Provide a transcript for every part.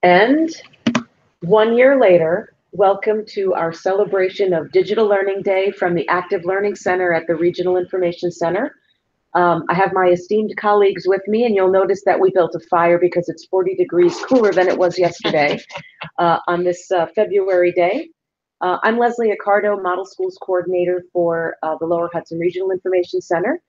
And 1 year later, welcome to our celebration of Digital Learning Day from the Active Learning Center at the Regional Information Center. I have my esteemed colleagues with me, and you'll notice that we built a fire because it's 40 degrees cooler than it was yesterday on this February day. I'm Leslie Accardo, Model Schools Coordinator for the Lower Hudson Regional Information Center.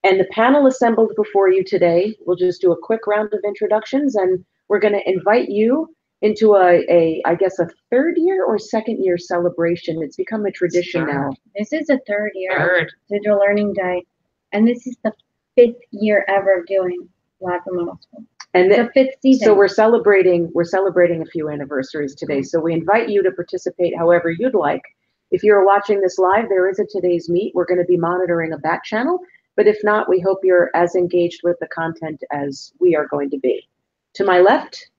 And the panel assembled before you today, we'll just do a quick round of introductions, and we're going to invite you into I guess, a third year or second year celebration. It's become a tradition now. This is a third year Digital Learning Day, and this is the 5th year ever of doing Live from Model School. And the 5th season. So we're celebrating a few anniversaries today. So we invite you to participate however you'd like. If you're watching this live, there is a Today's Meet. We're going to be monitoring a back channel. But if not, we hope you're as engaged with the content as we are going to be. To my left.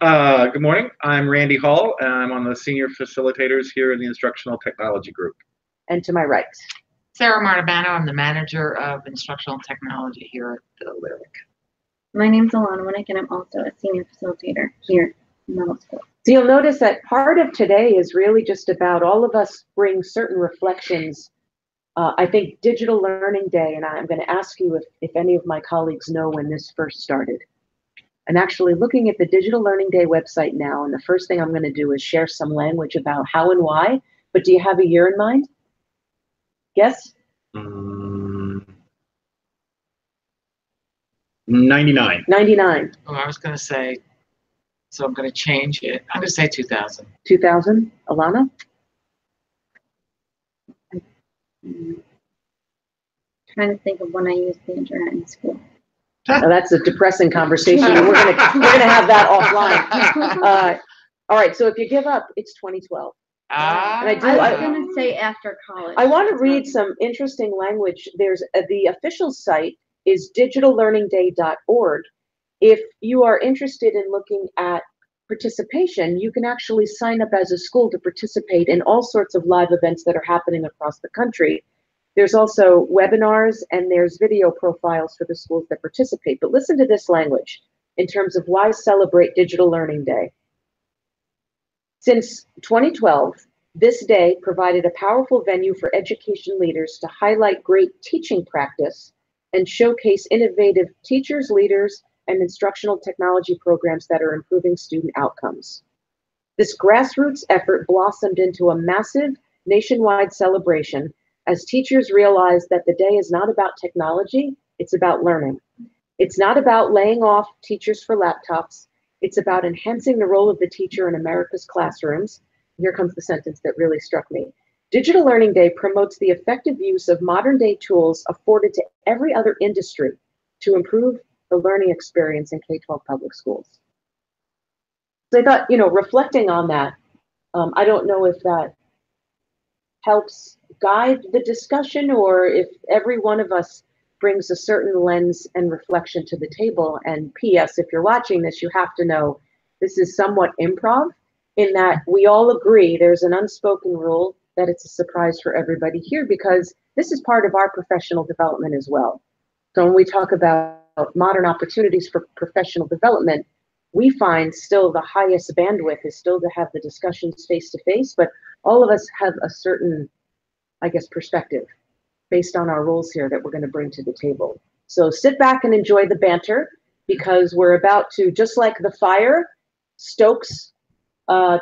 Good morning. I'm Randy Hall, and I'm one of the senior facilitators here in the Instructional Technology Group. And to my right. Sarah Martabano. I'm the manager of Instructional Technology here at the Lyric. My name's Alana Winnick, and I'm also a senior facilitator here in Model School. So you'll notice that part of today is really just about all of us bring certain reflections. I think Digital Learning Day, and I'm going to ask you if any of my colleagues know when this first started. I'm actually looking at the Digital Learning Day website now, and the first thing I'm going to do is share some language about how and why. But do you have a year in mind? Guess? 99. 99. Oh, I was going to say, so I'm going to change it. I'm going to say 2000. 2000. Alana? Trying to think of when I used the internet in school. Oh, that's a depressing conversation. We're gonna have that offline. All right. So if you give up, it's 2012. And I was going to say after college. I want to read some interesting language. There's the official site is digitallearningday.org. If you are interested in looking at participation, you can actually sign up as a school to participate in all sorts of live events that are happening across the country. There's also webinars and there's video profiles for the schools that participate. But listen to this language in terms of why celebrate Digital Learning Day. Since 2012, this day provided a powerful venue for education leaders to highlight great teaching practice and showcase innovative teachers, leaders, and instructional technology programs that are improving student outcomes. This grassroots effort blossomed into a massive nationwide celebration as teachers realized that the day is not about technology, it's about learning. It's not about laying off teachers for laptops, it's about enhancing the role of the teacher in America's classrooms. Here comes the sentence that really struck me. Digital Learning Day promotes the effective use of modern day tools afforded to every other industry to improve the learning experience in K-12 public schools. So I thought, reflecting on that, I don't know if that helps guide the discussion or if every one of us brings a certain lens and reflection to the table. And P.S., if you're watching this, you have to know this is somewhat improv in that we all agree there's an unspoken rule that it's a surprise for everybody here because this is part of our professional development as well. So when we talk about modern opportunities for professional development, we find still the highest bandwidth is still to have the discussions face to face, but all of us have a certain, I guess, perspective based on our rules here that we're going to bring to the table. So sit back and enjoy the banter because we're about to, just like the fire stokes,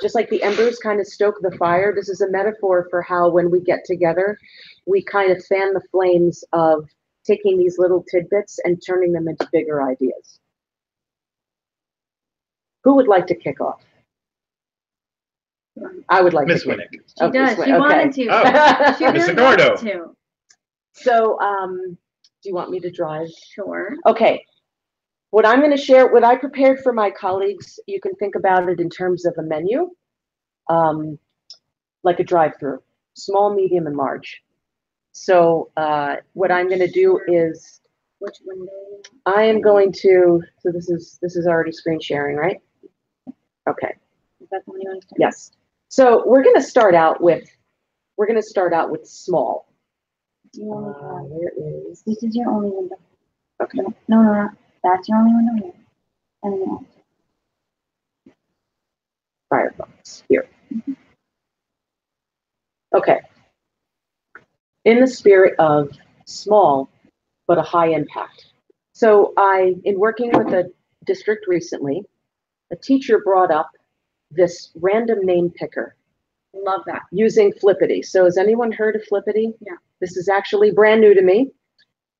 just like the embers kind of stoke the fire, this is a metaphor for how when we get together, we kind of fan the flames of taking these little tidbits and turning them into bigger ideas. Who would like to kick off? I would like Miss to. Winnick. She does. She wanted to. Oh, She Miss really Accardo. wanted to. So, do you want me to drive? Sure. Okay. What I'm going to share, what I prepared for my colleagues, you can think about it in terms of a menu, like a drive-through, small, medium, and large. So what I'm going to do is, Which window? I am going to, so this is already screen sharing, right? Okay. Is that the one you want to start? Yes. So we're going to start out with small. You only have, Where is? this is your only window. Okay. No, that's your only window here. And then Firefox here. Okay. In the spirit of small but a high impact. So in working with a district recently, a teacher brought up this random name picker. Love that. Using Flippity. So has anyone heard of Flippity? Yeah. This is actually brand new to me.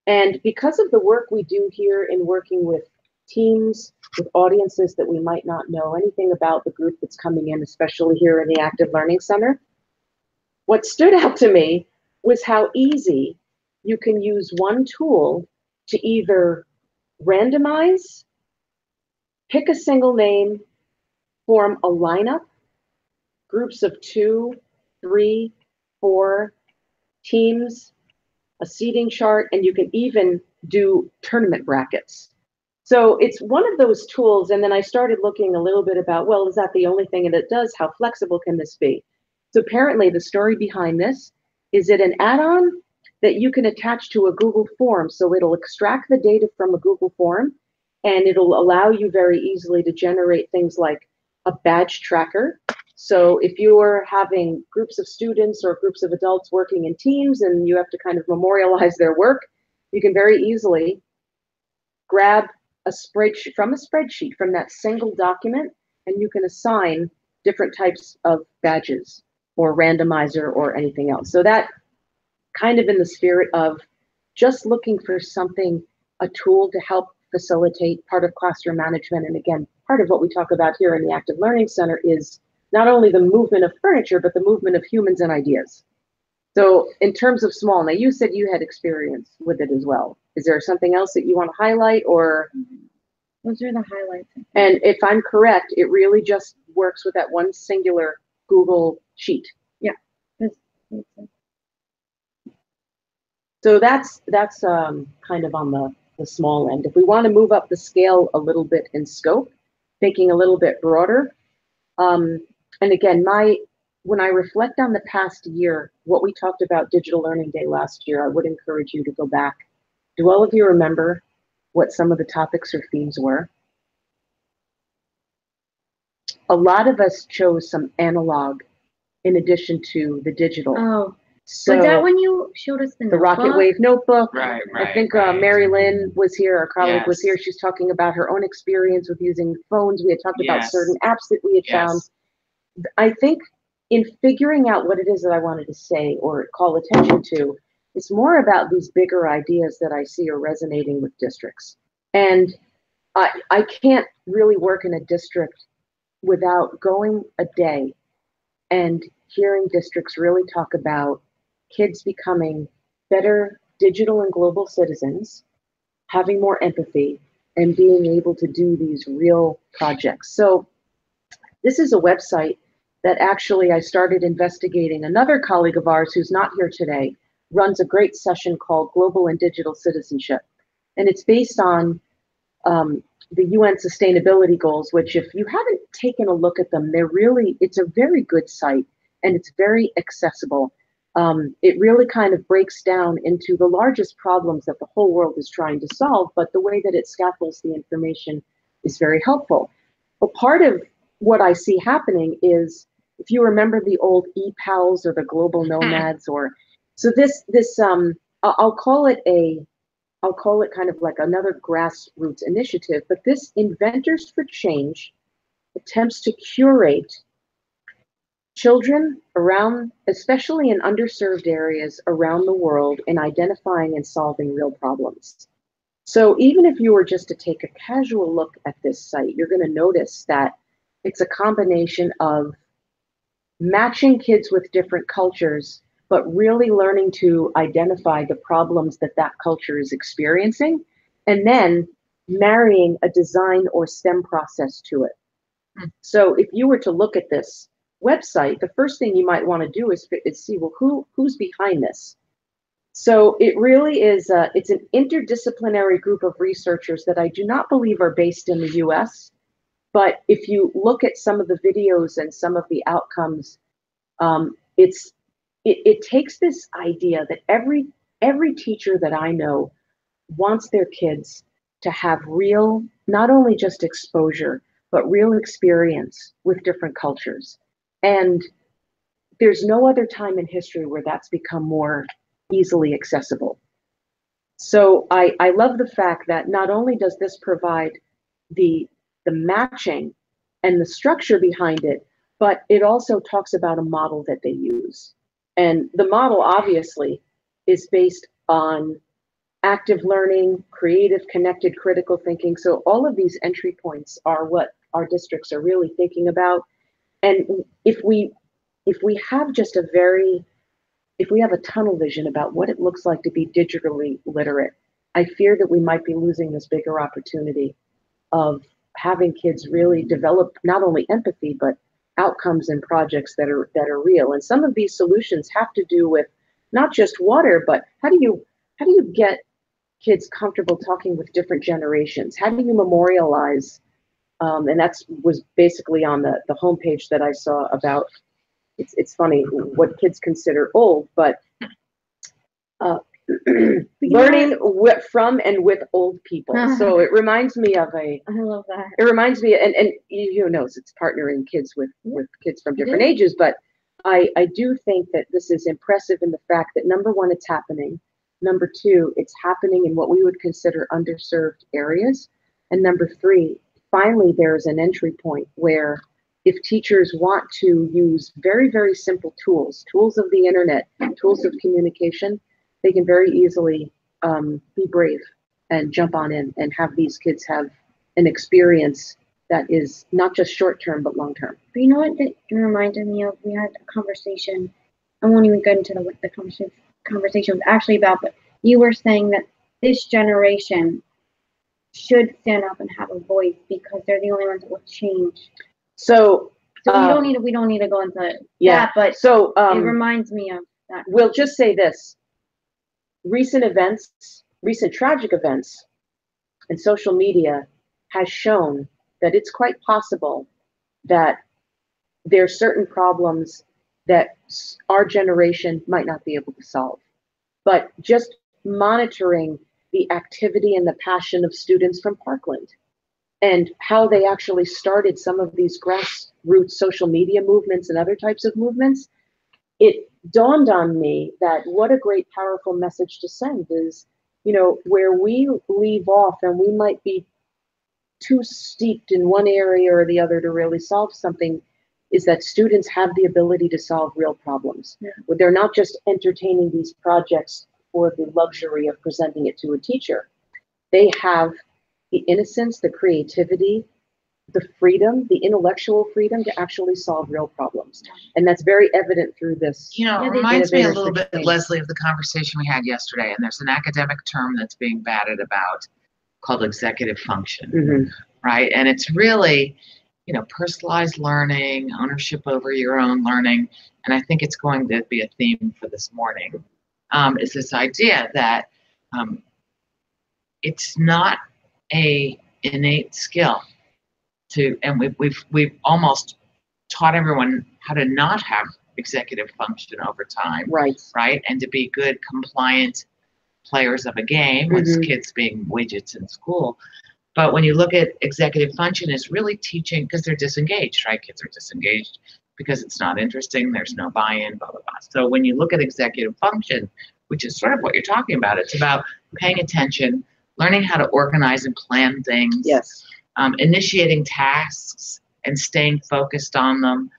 And because of the work we do here in working with teams, with audiences that we might not know anything about the group that's coming in, especially here in the Active Learning Center, what stood out to me was how easy you can use one tool to either randomize, pick a single name, form a lineup, groups of 2, 3, 4 teams, a seating chart, and you can even do tournament brackets. So it's one of those tools, and then I started looking a little bit about, well, is that the only thing that it does? How flexible can this be? So apparently the story behind this is it an add-on that you can attach to a Google form. So it'll extract the data from a Google form, and it'll allow you very easily to generate things like a badge tracker. So if you're having groups of students or groups of adults working in teams and you have to kind of memorialize their work, you can very easily grab a spreadsheet from that single document, and you can assign different types of badges or randomizer or anything else. So that kind of in the spirit of just looking for something, a tool to help facilitate part of classroom management. And again, part of what we talk about here in the Active Learning Center is not only the movement of furniture, but the movement of humans and ideas. So in terms of small, now you said you had experience with it as well. Is there something else that you want to highlight, or? Those are the highlights. And if I'm correct, it really just works with that one singular Google sheet. Yeah. So that's kind of on the small end. If we want to move up the scale a little bit in scope, thinking a little bit broader, and again, when I reflect on the past year, what we talked about Digital Learning Day last year, I would encourage you to go back. Do all of you remember what some of the topics or themes were? A lot of us chose some analog in addition to the digital. Oh, so was that when you showed us the Rocket Wave notebook? Right. I think Mary Lynn was here, our colleague was here. She's talking about her own experience with using phones. We had talked about certain apps that we had found. I think in figuring out what it is that I wanted to say or call attention to, it's more about these bigger ideas that I see are resonating with districts. And I can't really work in a district without going a day and hearing districts really talk about kids becoming better digital and global citizens, having more empathy, and being able to do these real projects. So this is a website that actually I started investigating. Another colleague of ours who's not here today runs a great session called Global and Digital Citizenship. And it's based on the UN Sustainability Goals, which if you haven't taken a look at them, it's a very good site and it's very accessible. It really kind of breaks down into the largest problems that the whole world is trying to solve, but the way that it scaffolds the information is very helpful. But part of what I see happening is, if you remember the old e-pals or the global nomads, I'll call it kind of like another grassroots initiative, but this Inventors for Change attempts to curate children around, especially in underserved areas around the world, in identifying and solving real problems. So even if you were just to take a casual look at this site, you're going to notice that it's a combination of matching kids with different cultures, but really learning to identify the problems that that culture is experiencing, and then marrying a design or STEM process to it. So if you were to look at this website, the first thing you might want to do is see, well, who's behind this? So it really is, it's an interdisciplinary group of researchers that I do not believe are based in the US, but if you look at some of the videos and some of the outcomes, it takes this idea that every teacher that I know wants their kids to have real, not only just exposure, but real experience with different cultures. And there's no other time in history where that's become more easily accessible. So I love the fact that not only does this provide the matching and the structure behind it, but it also talks about a model that they use. And the model obviously is based on active learning, creative, connected, critical thinking. So all of these entry points are what our districts are really thinking about. And if we have just if we have a tunnel vision about what it looks like to be digitally literate, I fear that we might be losing this bigger opportunity of having kids really develop not only empathy, but outcomes and projects that are real. And some of these solutions have to do with not just water, but how do you get kids comfortable talking with different generations? How do you memorialize? And was basically on the homepage that I saw about. It's funny what kids consider old, but learning from and with old people. So it reminds me of I love that. It reminds me, and you know, it's partnering kids with kids from different ages. But I do think that this is impressive in the fact that number one, it's happening. Number two, it's happening in what we would consider underserved areas. And number three, finally, there's an entry point where if teachers want to use very, very simple tools of the internet, tools of communication, they can very easily be brave and jump on in and have these kids have an experience that is not just short-term, but long-term. But you know what it reminded me of? We had a conversation. I won't even get into what the conversation was actually about, but you were saying that this generation should stand up and have a voice because they're the only ones that will change. So we don't need to go into that, but so it reminds me of that. We'll just say this. Recent tragic events and social media has shown that it's quite possible that there are certain problems that our generation might not be able to solve. But just monitoring the activity and the passion of students from Parkland and how they actually started some of these grassroots social media movements and other types of movements, it dawned on me that what a great, powerful message to send is, you know, where we leave off and we might be too steeped in one area or the other to really solve something, is that students have the ability to solve real problems. Yeah. They're not just entertaining these projects for the luxury of presenting it to a teacher. They have the innocence, the creativity, the freedom, the intellectual freedom to actually solve real problems. And that's very evident through this. You know, it reminds me a little bit, Leslie, of the conversation we had yesterday. And there's an academic term that's being batted about called executive function, right? And it's really, you know, personalized learning, ownership over your own learning. And I think it's going to be a theme for this morning, is this idea that it's not a innate skill and we've almost taught everyone how to not have executive function over time, right? And to be good, compliant players of a game, with kids being widgets in school. But when you look at executive function, it's really teaching, because they're disengaged, right? Kids are disengaged because it's not interesting, there's no buy-in, blah, blah, blah. So when you look at executive function, which is sort of what you're talking about, it's about paying attention, learning how to organize and plan things, initiating tasks and staying focused on them,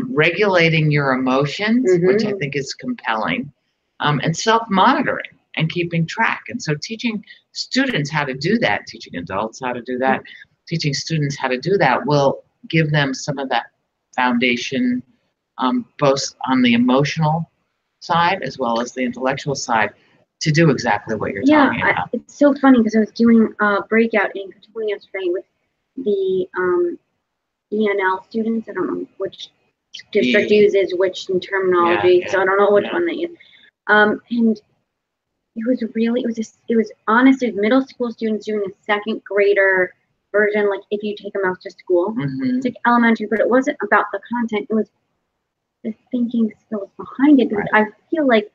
regulating your emotions, which I think is compelling, and self-monitoring and keeping track. And so teaching students how to do that, teaching adults how to do that, teaching students how to do that will give them some of that foundation, both on the emotional side as well as the intellectual side, to do exactly what you're talking about. It's so funny because I was doing a breakout in Catullin yesterday with the ENL students. I don't know which district uses which in terminology, so I don't know which one they use. And it was honest, it was middle school students doing a second grader version, like if you take a mouse to school. It's like elementary, but it wasn't about the content. It was the thinking skills behind it. Because I feel like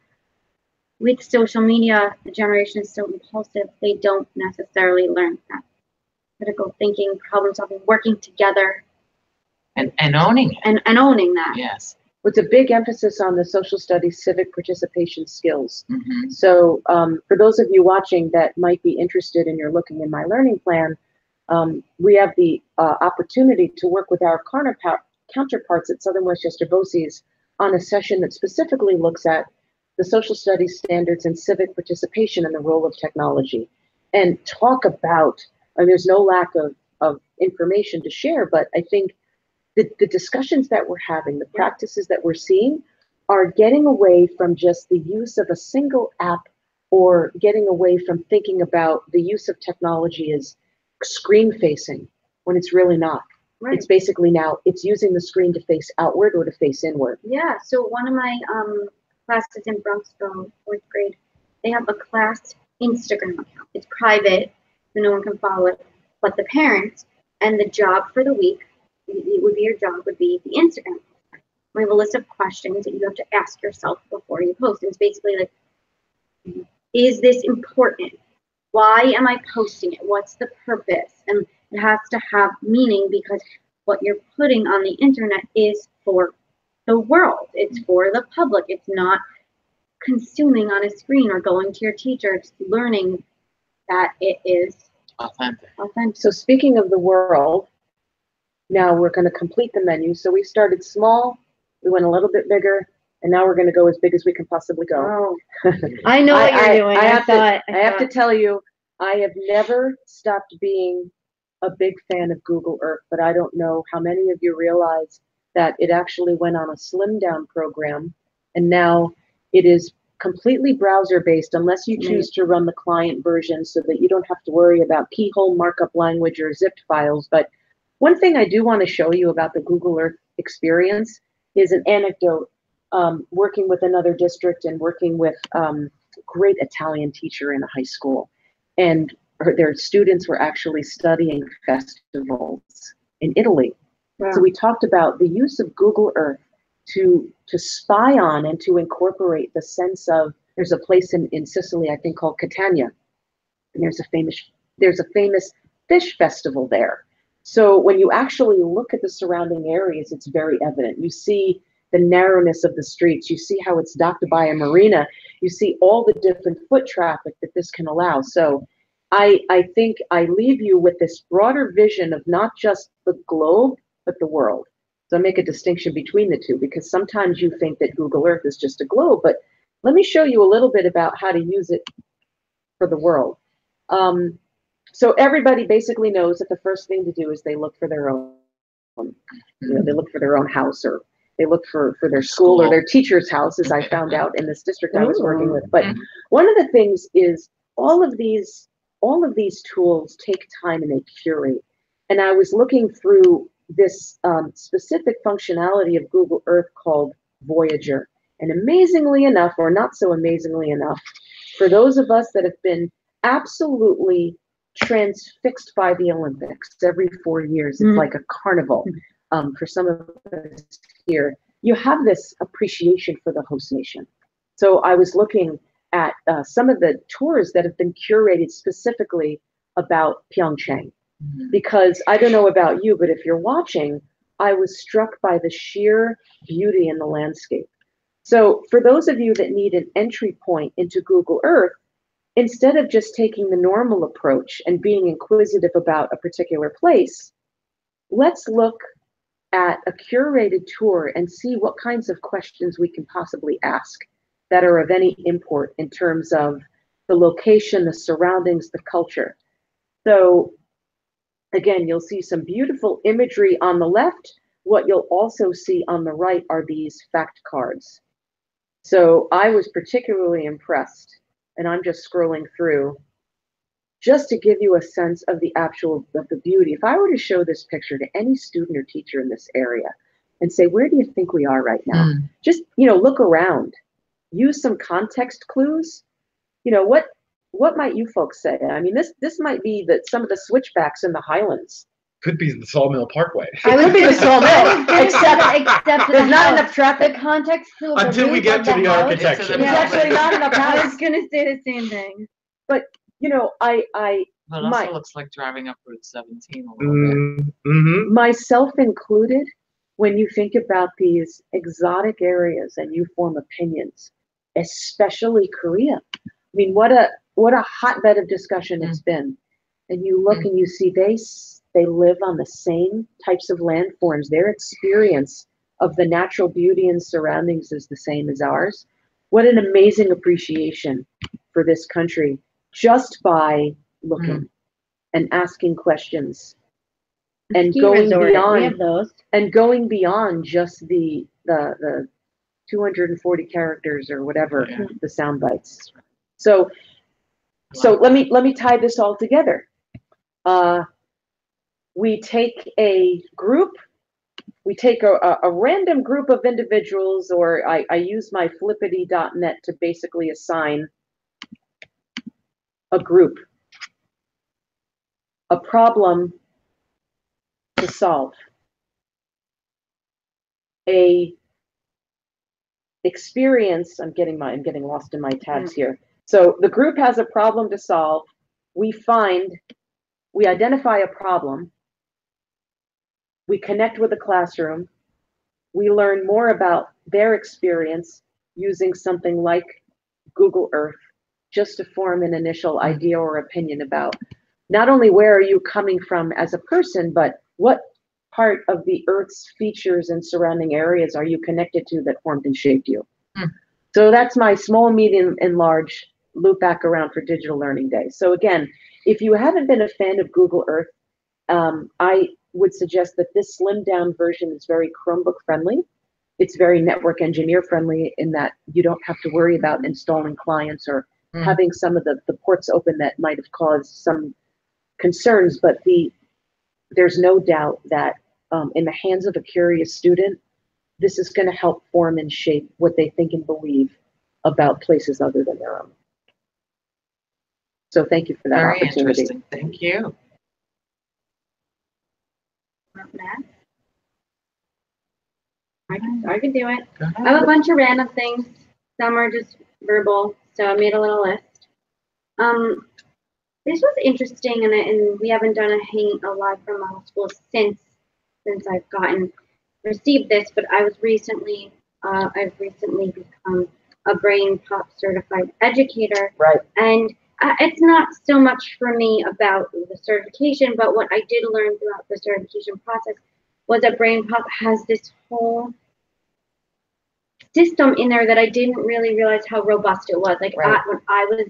with social media, the generation is so impulsive, they don't necessarily learn that critical thinking, problem solving, working together. And owning it. And owning that. Yes. With a big emphasis on the social studies civic participation skills. Mm-hmm. So for those of you watching that might be interested and you're looking in my learning plan, we have the opportunity to work with our counterparts at Southern Westchester BOCES on a session that specifically looks at the social studies standards and civic participation and the role of technology. And talk about, and there's no lack of information to share, but I think the discussions that we're having, the practices that we're seeing are getting away from just the use of a single app or getting away from thinking about the use of technology as screen facing when it's really not. Right. It's basically now it's using the screen to face outward or to face inward. Yeah, so one of my classes in Bronxville, 4th grade, they have a class Instagram account. It's private, so no one can follow it. But the parents and the job for the week, it would be your job, would be the Instagram. We have a list of questions that you have to ask yourself before you post. And it's basically like, is this important? Why am I posting it? What's the purpose? And it has to have meaning because what you're putting on the internet is for the world. It's for the public. It's not consuming on a screen or going to your teacher. It's learning that it is authentic. So speaking of the world, now we're going to complete the menu. So we started small, we went a little bit bigger, and now we're going to go as big as we can possibly go. Oh. I know what you're doing. I have to tell you, I have never stopped being a big fan of Google Earth, but I don't know how many of you realize that it actually went on a slim down program, and now it is completely browser based unless you choose to run the client version so that you don't have to worry about keyhole markup language or zipped files. But one thing I do want to show you about the Google Earth experience is an anecdote. Working with another district and working with a great Italian teacher in a high school, and their students were actually studying festivals in Italy. Wow. So we talked about the use of Google Earth to spy on and to incorporate the sense of, there's a place in Sicily, I think, called Catania, and there's a famous fish festival there. So when you actually look at the surrounding areas, it's very evident. You see the narrowness of the streets. You see how it's docked by a marina. You see all the different foot traffic that this can allow. So I think I leave you with this broader vision of not just the globe, but the world. So I make a distinction between the two, because sometimes you think that Google Earth is just a globe, but let me show you a little bit about how to use it for the world. So everybody basically knows that the first thing to do is they look for their own, they look for their own house, or they look for their school or their teacher's house, as I found out in this district I was working with. But one of the things is all of these tools take time and they curate. And I was looking through this specific functionality of Google Earth called Voyager. And amazingly enough, or not so amazingly enough, for those of us that have been absolutely transfixed by the Olympics every 4 years, it's like a carnival. For some of us here, you have this appreciation for the host nation. So I was looking at some of the tours that have been curated specifically about Pyeongchang, because I don't know about you, but if you're watching, I was struck by the sheer beauty in the landscape. So for those of you that need an entry point into Google Earth, instead of just taking the normal approach and being inquisitive about a particular place, let's look at a curated tour and see what kinds of questions we can possibly ask that are of any import in terms of the location, the surroundings, the culture. So again, you'll see some beautiful imagery on the left. What you'll also see on the right are these fact cards. So I was particularly impressed, and I'm just scrolling through just to give you a sense of the beauty. If I were to show this picture to any student or teacher in this area and say, where do you think we are right now? Just, look around, use some context clues. What might you folks say? I mean, this might be some of the switchbacks in the Highlands. Could be the Sawmill Parkway. It would be the Sawmill, except there's not enough traffic. The context clue until we get to the architecture. There's actually not enough I house. was gonna say the same thing. But I But it also looks like driving up Route 17 a little bit. Mm-hmm. Myself included, when you think about these exotic areas and you form opinions, especially Korea. I mean, what a hotbed of discussion it's been. And you look and you see they live on the same types of landforms. Their experience of the natural beauty and surroundings is the same as ours. What an amazing appreciation for this country just by looking and asking questions and going beyond. We have those. And going beyond just the 240 characters or whatever the sound bites. So let me tie this all together. We take a group. We take a random group of individuals, or I use my flippity.net to basically assign a group, a problem to solve, a experience. I'm getting lost in my tabs here. So the group has a problem to solve. We identify a problem. We connect with the classroom. We learn more about their experience using something like Google Earth, just to form an initial idea or opinion about not only where are you coming from as a person, but what part of the Earth's features and surrounding areas are you connected to that formed and shaped you. So that's my small, medium, and large loop back around for Digital Learning Day. So again, if you haven't been a fan of Google Earth, I would suggest that this slimmed down version is very Chromebook friendly. It's very network engineer friendly in that you don't have to worry about installing clients or having some of the ports open that might have caused some concerns. But there's no doubt that in the hands of a curious student, this is going to help form and shape what they think and believe about places other than their own. So thank you for that Very opportunity. Interesting. Thank you. I can do it. I have a bunch of random things. Some are just verbal, so I made a little list. This was interesting, and we haven't done a live from model school since I've received this. But I've recently become a Brain Pop certified educator. Right. And it's not so much for me about the certification, but what I did learn throughout the certification process was that Brain Pop has this whole system in there that I didn't really realize how robust it was. Like when I was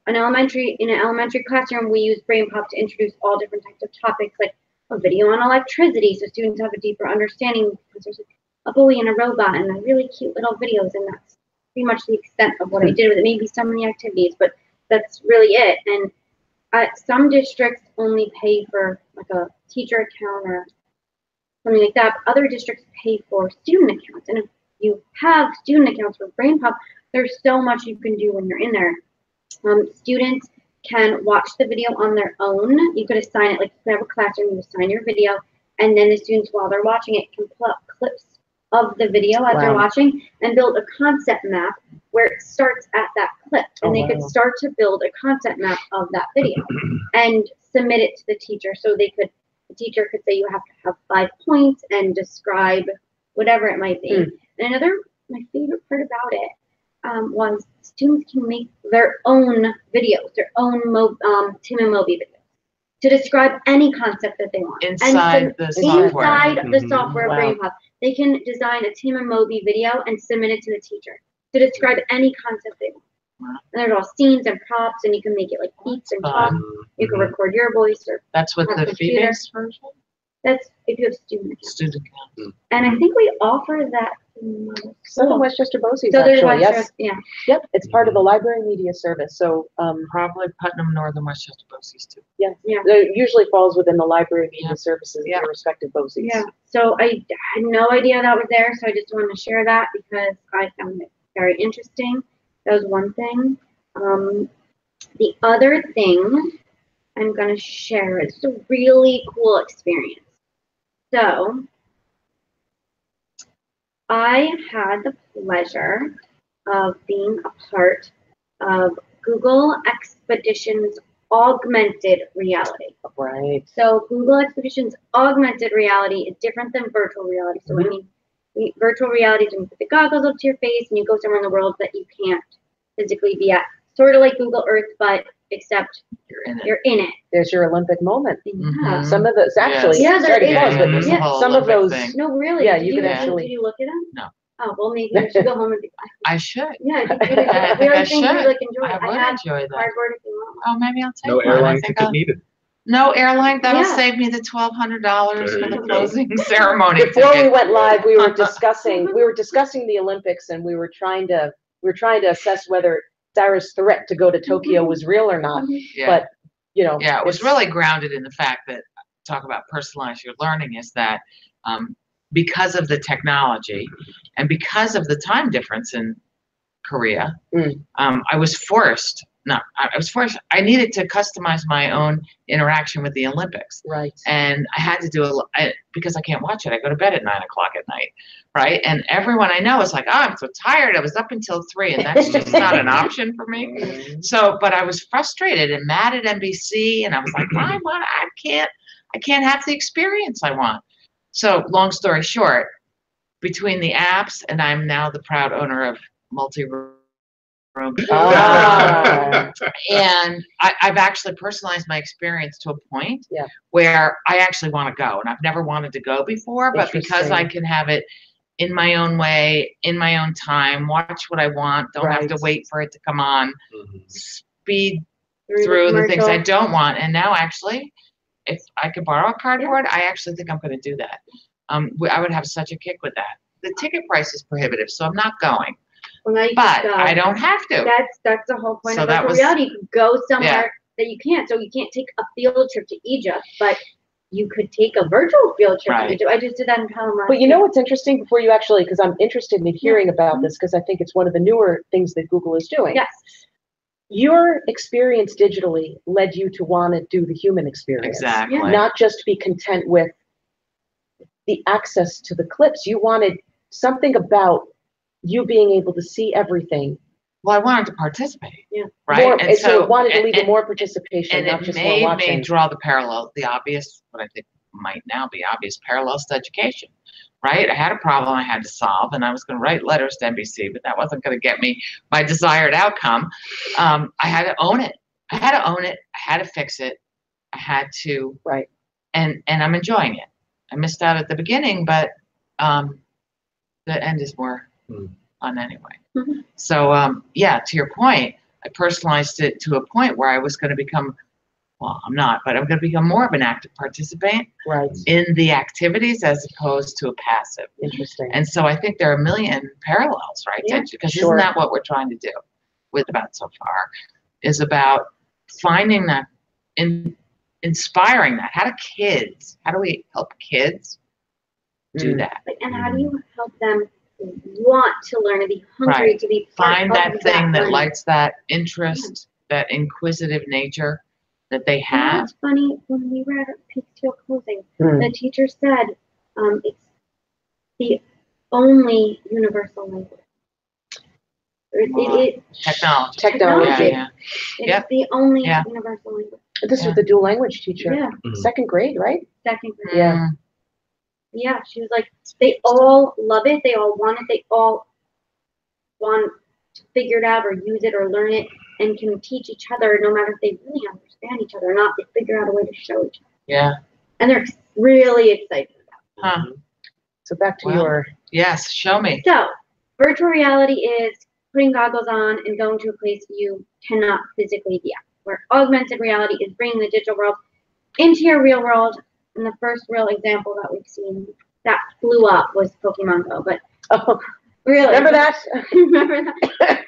in an elementary classroom, we used Brain Pop to introduce all different types of topics, like a video on electricity, so students have a deeper understanding, because there's a bully and a robot and a really cute little videos, and that's pretty much the extent of what I did with it. Maybe some of the activities, but that's really it. And some districts only pay for like a teacher account or something like that. Other districts pay for student accounts, and if you have student accounts with Brain Pop, there's so much you can do when you're in there. Students can watch the video on their own. You could assign it, like if you have a classroom, you assign your video, and then the students, while they're watching it, can pull up clips of the video as they're watching and build a concept map where it starts at that clip. And they could start to build a concept map of that video and submit it to the teacher. So the teacher could say you have to have 5 points and describe whatever it might be. And my favorite part about it was students can make their own videos, their own Tim and Moby videos, to describe any concept that they want. Inside the software. Inside the software of Brain Pop, they can design a Tim and Moby video and submit it to the teacher to describe any concept they want. And there's all scenes and props, and you can make it like beats and talk. You can record your voice, or that's with the Phoenix version. That's if you have student accounts. Student accounts. And I think we offer that. Southern Westchester BOCES, So there's actually, yes. Yeah. Yep, it's part of the library media service. So Probably Putnam, Northern Westchester BOCES too. yeah, Yeah. it usually falls within the library media services, their respective BOCES. Yeah. So I had no idea that was there, so I just wanted to share that because I found it very interesting. That was one thing. The other thing I'm going to share is a really cool experience. So I had the pleasure of being a part of Google Expeditions augmented reality. Right. So Google Expeditions augmented reality is different than virtual reality. So I mean, virtual reality is when you put the goggles up to your face and you go somewhere in the world that you can't physically be at. Sort of like Google Earth, but except you're in it. There's your Olympic moment. Yeah. Some of those actually. Yeah, sorry to pause, but there's a whole some of Olympic those. thing. No, really. Yeah, did you can actually. Did you look at them? No. Oh well, maybe you should go home and be. I should. Yeah, I think I think I should. like enjoy it. I would have enjoy that. cardboard if you want. Oh, maybe I'll take No one. airline ticket needed. No airline. That'll Yeah. save me the $1,200 for There the you go. closing ceremony. Before we ticket. went live, we were discussing the Olympics, and we were trying to assess whether Sarah's threat to go to Tokyo was real or not. Yeah. But Yeah, it was really grounded in the fact that, talk about personalize your learning, is that because of the technology and because of the time difference in Korea, I was forced, I needed to customize my own interaction with the Olympics. Right. And I had to do because I can't watch it. I go to bed at 9 o'clock at night. Right. And everyone I know is like, oh, I'm so tired. I was up until 3, and that's just not an option for me. So, but I was frustrated and mad at NBC, and I was like, I can't have the experience I want. So long story short, between the apps, and I'm now the proud owner of multi-room. And I've actually personalized my experience to a point where I actually want to go. And I've never wanted to go before, but because I can have it in my own way, in my own time, watch what I want, don't have to wait for it to come on, speed through the things I don't want. And now actually, if I could borrow a cardboard, I actually think I'm going to do that. I would have such a kick with that. The ticket price is prohibitive, so I'm not going. Well, now you But can go. I don't have to. That's the whole point So of that virtual was- reality. You could go somewhere that you can't. So you can't take a field trip to Egypt, but you could take a virtual field trip to Egypt. I just did that in Palomar. But you know what's interesting, before you actually, because I'm interested in hearing about this, because I think it's one of the newer things that Google is doing. Yes. Your experience digitally led you to want to do the human experience. Exactly. Not just be content with the access to the clips. You wanted something about you being able to see everything. Well, I wanted to participate. Yeah. Right. More, and so it wanted to lead to more participation, and not it just more watching. may draw the parallel, the obvious, what I think might now be obvious parallels to education. Right. I had a problem I had to solve, and I was going to write letters to NBC, but that wasn't going to get me my desired outcome. I had to own it. I had to fix it. I had to. Right. And I'm enjoying it. I missed out at the beginning, but the end is more fun anyway. So to your point, I personalized it to a point where I was going to become, well, I'm not, but I'm going to become more of an active participant in the activities as opposed to a passive. Interesting. And so I think there are a million parallels, right? Yeah, because isn't that what we're trying to do with About So Far, is about finding that, inspiring that. How do we help kids do that? And how do you help them want to learn and be hungry to be part Find of that thing that learning? lights that interest, that inquisitive nature that they have. It's funny, when we were at Peekskill closing, the teacher said it's the only universal language. Technology. Yeah. It's the only universal language. This was the dual language teacher. Yeah. Second grade, right? Second grade. Yeah. Yeah, she was like, they all love it. They all want it. They all want to figure it out or use it or learn it and can teach each other no matter if they really understand each other or not. They figure out a way to show each other. Yeah. And they're really excited about it. So back to your... Yes, show me. So, virtual reality is putting goggles on and going to a place you cannot physically be at. Where augmented reality is bringing the digital world into your real world. And the first real example that we've seen that blew up was Pokemon Go. But really, remember that? Remember that?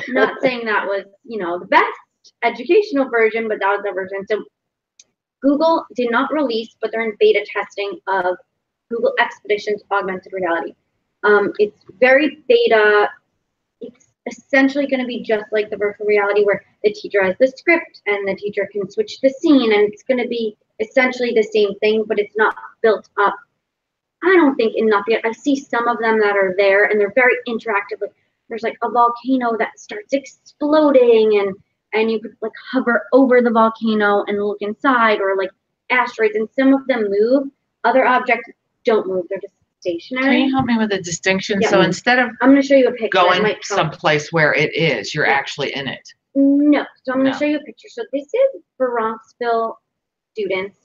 Not saying that was, the best educational version, but that was the version. So Google did not release, but they're in beta testing of Google Expeditions augmented reality. It's very beta. It's essentially going to be just like the virtual reality where the teacher has the script and the teacher can switch the scene, and it's going to be essentially the same thing, but it's not built up, I don't think, enough yet. I see some of them that are there, and they're very interactive. Like, there's like a volcano that starts exploding, and and you could like hover over the volcano and look inside, or like asteroids, and some of them move. Other objects don't move; they're just stationary. Can you help me with the distinction? Yeah. So instead of I'm going to show you a picture. going someplace where it is, you're actually in it. No. So I'm going to show you a picture. So this is Bronxville students.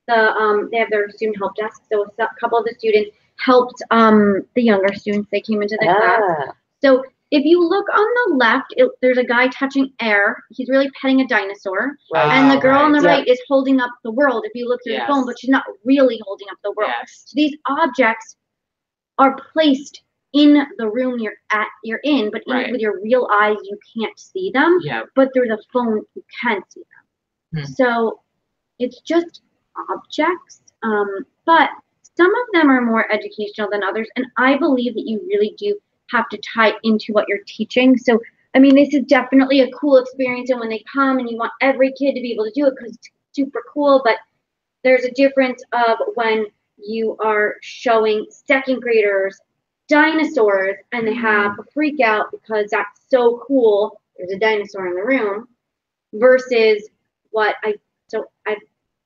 They have their student help desk. So a couple of the students helped the younger students. They came into the class. So if you look on the left, there's a guy touching air. He's really petting a dinosaur. Right. And the girl on the right is holding up the world. If you look through the phone, but she's not really holding up the world. Yes. So these objects are placed in the room you're in, but with your real eyes you can't see them. Yeah. But through the phone you can see them. So it's just objects, but some of them are more educational than others, and I believe that you really do have to tie it into what you're teaching. So I mean, this is definitely a cool experience, and when they come and you want every kid to be able to do it because it's super cool, but there's a difference of when you are showing second graders dinosaurs and they have a freak out because that's so cool, there's a dinosaur in the room, versus what I've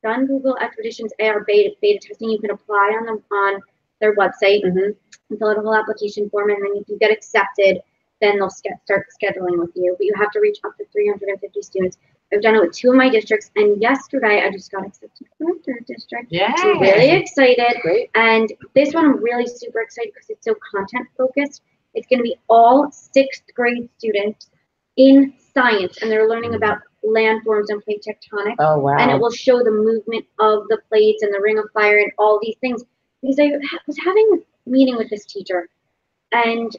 done Google Expeditions AR beta testing. You can apply on their website and fill out a whole application form, and then if you get accepted, then they'll start scheduling with you. But you have to reach up to 350 students. I've done it with 2 of my districts, and yesterday I just got accepted for my 3rd district. Yeah. So I'm really excited. Great. And this one I'm really super excited because it's so content focused. It's going to be all 6th grade students in science, and they're learning about landforms and plate tectonics. Oh, wow. And it will show the movement of the plates and the ring of fire and all these things. Because I was having a meeting with this teacher, and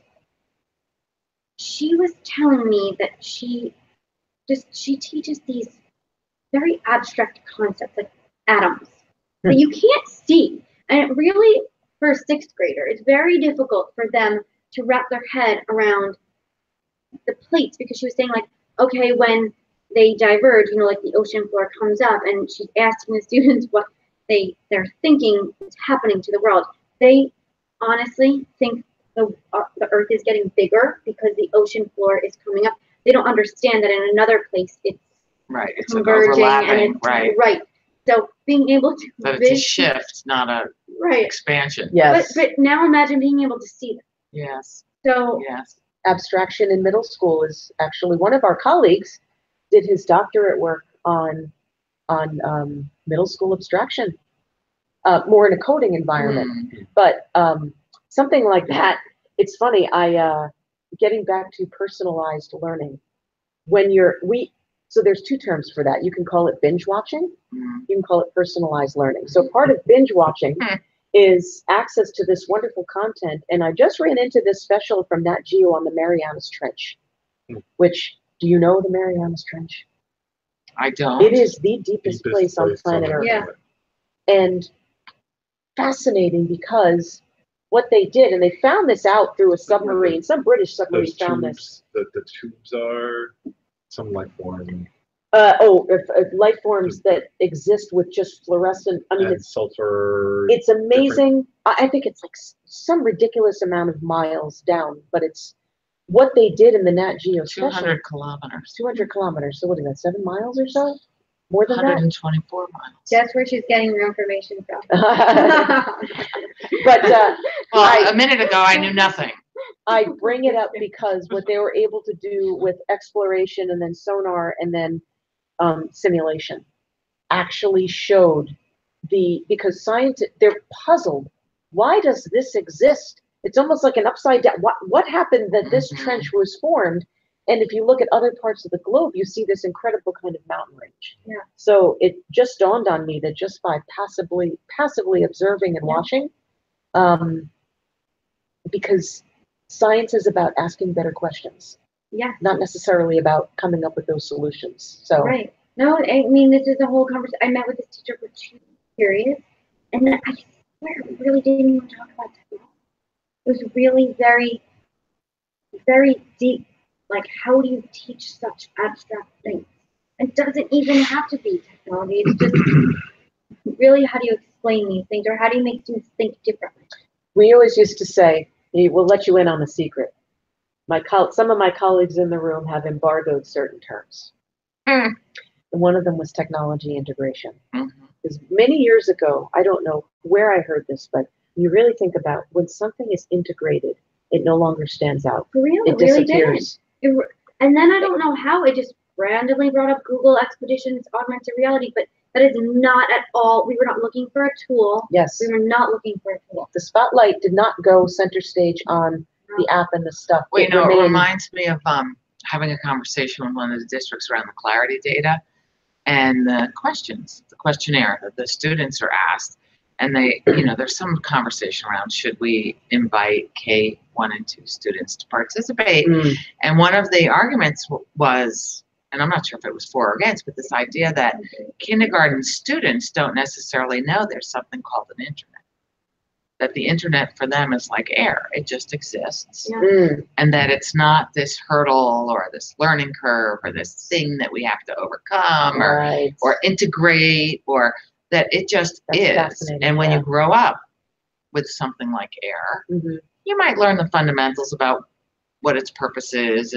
she was telling me that she teaches these very abstract concepts like atoms that you can't see. And it really, for a 6th grader, it's very difficult for them to wrap their head around the plates, because she was saying, like, okay, when they diverge, like the ocean floor comes up, and she's asking the students what they're thinking is happening to the world. They honestly think the earth is getting bigger because the ocean floor is coming up. They don't understand that in another place it's converging and it's right. So being able to it's a shift, not a expansion. Yes. But now imagine being able to see them. Yes. So abstraction in middle school is actually one of our colleagues did his doctorate work on middle school abstraction, more in a coding environment. But something like that. It's funny. Getting back to personalized learning. So there's 2 terms for that. You can call it binge watching. You can call it personalized learning. So part of binge watching is access to this wonderful content. And I just ran into this special from Nat Geo on the Marianas Trench, which, do you know the Marianas Trench? I don't. It is the deepest place on planet Earth. Yeah. And fascinating, because what they did, and they found this out through a submarine, some British submarine found this. The tubes are some life form. Life forms that exist with just fluorescent. I mean, it's sulfur. It's amazing. I think it's like some ridiculous amount of miles down, but it's what they did in the Nat Geo special. 200 kilometers. 200 kilometers. So what is that? 7 miles or so? More than 124 miles. That's where she's getting her information from. But a minute ago, I knew nothing. I bring it up because what they were able to do with exploration and then sonar and then simulation actually showed because scientists, they're puzzled. Why does this exist? It's almost like an upside down. What happened that this trench was formed? And if you look at other parts of the globe, you see this incredible kind of mountain range. Yeah. So it just dawned on me that just by passively observing and watching, because science is about asking better questions. Yeah. Not necessarily about coming up with those solutions. So. Right. No, I mean, this is a whole conversation. I met with this teacher for 2 periods, and I swear we really didn't even talk about technology. It was really very, very deep. Like, how do you teach such abstract things? It doesn't even have to be technology. It's just really, how do you explain these things, or how do you make students think differently? We always used to say, we'll let you in on the secret. Some of my colleagues in the room have embargoed certain terms. And one of them was technology integration. Mm-hmm. Because many years ago, I don't know where I heard this, but you really think about when something is integrated, it no longer stands out. For real, It disappears. And then I don't know how it just randomly brought up Google Expeditions Augmented Reality, but that is not at all. We were not looking for a tool. Yes. We were not looking for a tool. The spotlight did not go center stage on the app and the stuff. Well, you know, it reminds me of having a conversation with one of the districts around the clarity data and the questionnaire that the students are asked. And they, you know, there's some conversation around should we invite K1 and 2 students to participate? And one of the arguments was, and I'm not sure if it was for or against, but this idea that kindergarten students don't necessarily know there's something called an internet. That the internet for them is like air, it just exists. And that it's not this hurdle or this learning curve or this thing that we have to overcome or integrate, or that it just is. And when you grow up with something like air, you might learn the fundamentals about what its purpose is,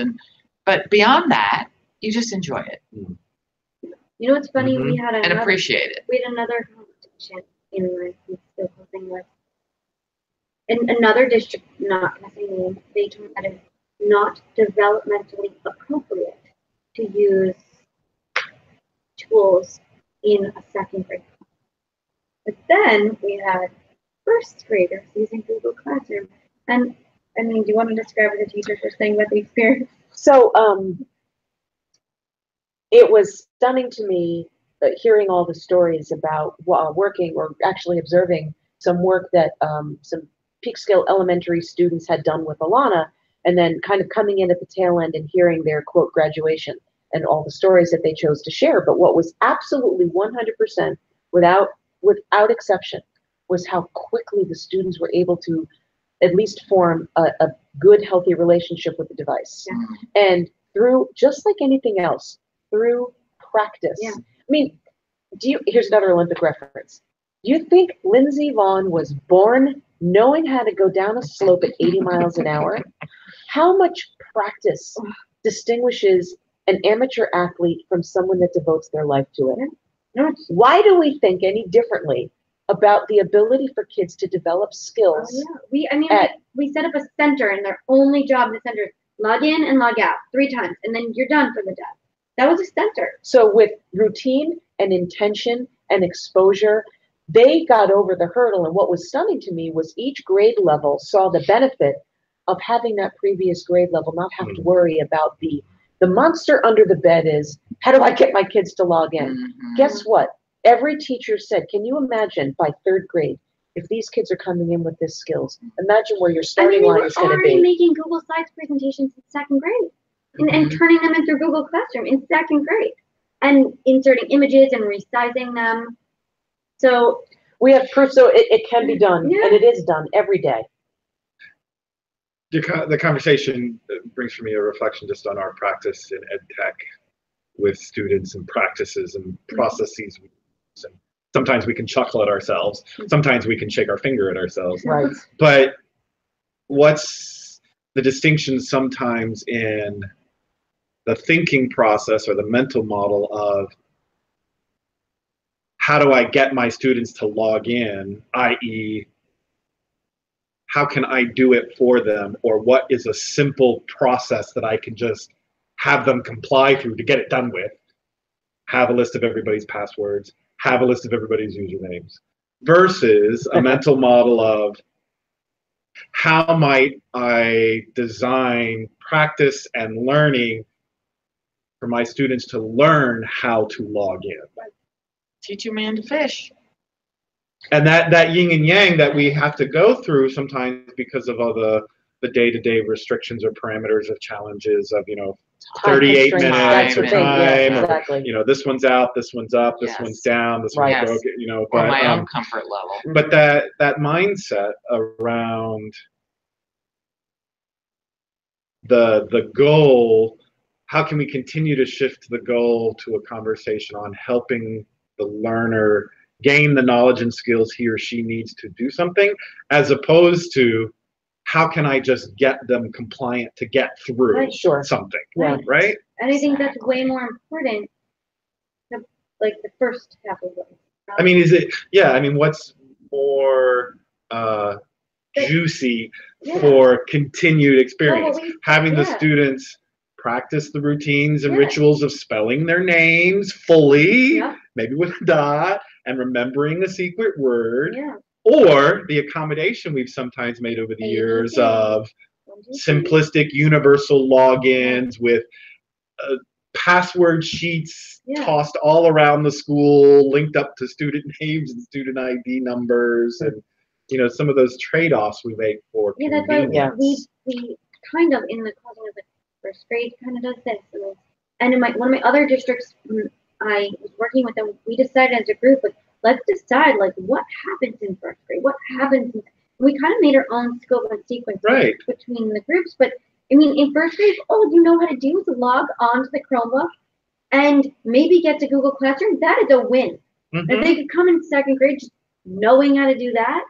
but beyond that, you just enjoy it. You know what's funny? We had and appreciate it. We had another competition in my thing with in another district, not gonna say name. They told me that it's not developmentally appropriate to use tools in a second grade. But then we had first graders using Google Classroom. And I mean, do you want to describe what the teachers were saying about the experience? So it was stunning to me hearing all the stories about working or actually observing some work that some peak skill elementary students had done with Alana, and then kind of coming in at the tail end and hearing their quote graduation and all the stories that they chose to share. But what was absolutely 100% without exception was how quickly the students were able to at least form a good, healthy relationship with the device. And through, just like anything else, through practice. I mean, here's another Olympic reference. Do you think Lindsey Vonn was born knowing how to go down a slope at 80 miles an hour? How much practice distinguishes an amateur athlete from someone that devotes their life to it? Why do we think any differently about the ability for kids to develop skills? We set up a center, and their only job in the center is log in and log out 3 times, and then you're done for the day. That was a center. So with routine and intention and exposure, they got over the hurdle. And what was stunning to me was each grade level saw the benefit of having that previous grade level not have to worry about the monster under the bed is, how do I get my kids to log in? Guess what? Every teacher said, can you imagine by 3rd grade, if these kids are coming in with these skills, imagine where your starting line is going to be. They were already making Google Slides presentations in 2nd grade and turning them in through Google Classroom in 2nd grade and inserting images and resizing them. So we have proof, so it can be done, and it is done every day. The conversation brings for me a reflection just on our practice in ed tech with students and practices and processes. And sometimes we can chuckle at ourselves. Sometimes we can shake our finger at ourselves. Right. But what's the distinction sometimes in the thinking process or the mental model of how do I get my students to log in, i.e., how can I do it for them, or what is a simple process that I can just have them comply through to get it done with? Have a list of everybody's passwords, have a list of everybody's usernames, versus a mental model of how might I design practice and learning for my students to learn how to log in. Teach a man to fish. And that yin and yang that we have to go through sometimes because of all the day-to-day restrictions or parameters of challenges of, 38 minutes or time, exactly. or, this one's out, this one's up, this one's down, this one's broken, or my own comfort level. But that mindset around the goal, how can we continue to shift the goal to a conversation on helping the learner gain the knowledge and skills he or she needs to do something, as opposed to how can I just get them compliant to get through something, right? And I think that's way more important like the first half of them. I mean, is it? Yeah. I mean, what's more juicy for continued experience? Having the students practice the routines and rituals of spelling their names fully, maybe with a dot, and remembering a secret word, or the accommodation we've sometimes made over the years of simplistic universal logins with password sheets tossed all around the school, linked up to student names and student ID numbers, and some of those trade-offs we make for convenience. That's why we kind of in the closing of the first grade kind of does this. And in one of my other districts, I was working with them. We decided as a group, like, let's decide like what happens in first grade, what happens. We kind of made our own scope and sequence between the groups. But I mean, in first grade, all you know how to do is log on to the Chromebook and maybe get to Google Classroom. That is a win. If they could come in second grade just knowing how to do that,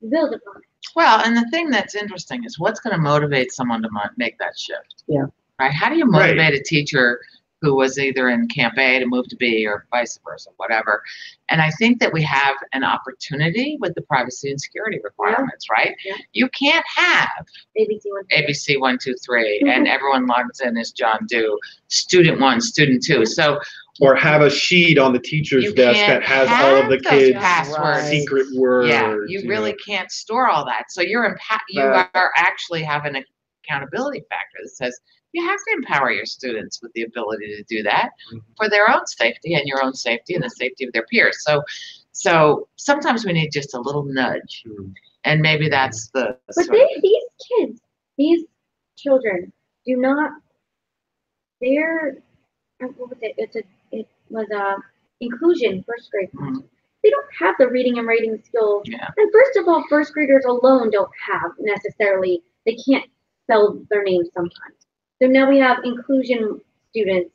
build upon it. Well, and the thing that's interesting is what's going to motivate someone to make that shift. Yeah. Right? How do you motivate a teacher who was either in Camp A to move to B or vice versa, whatever? And I think that we have an opportunity with the privacy and security requirements, right? Yeah. You can't have ABC 1, 2, 3, and everyone logs in as John Doe, student 1, student 2. So, or have a sheet on the teacher's desk that has all of the kids' passwords. Secret words. Yeah, you really can't store all that. So you are actually have an accountability factor that says you have to empower your students with the ability to do that for their own safety and your own safety and the safety of their peers. So sometimes we need just a little nudge, and maybe that's the. But these children do not. What was it? It was a inclusion first grade. They don't have the reading and writing skills. Yeah. And first of all, first graders alone don't have necessarily. They can't spell their names sometimes. So now we have inclusion students,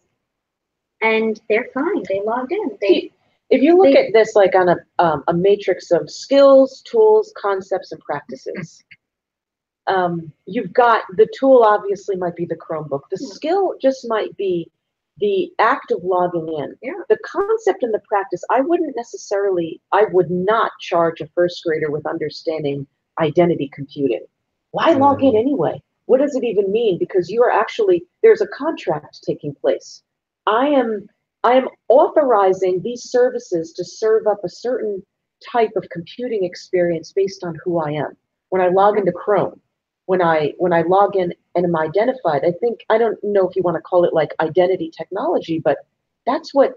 and they're fine. They logged in. If you look at this like on a matrix of skills, tools, concepts, and practices, you've got the tool obviously might be the Chromebook. The skill just might be the act of logging in. Yeah. The concept and the practice, I would not charge a first grader with understanding identity computing. Why log in anyway? What does it even mean? Because you are actually, there's a contract taking place. I am authorizing these services to serve up a certain type of computing experience based on who I am. When I log into Chrome, when I log in and am identified, I don't know if you want to call it like identity technology, but that's what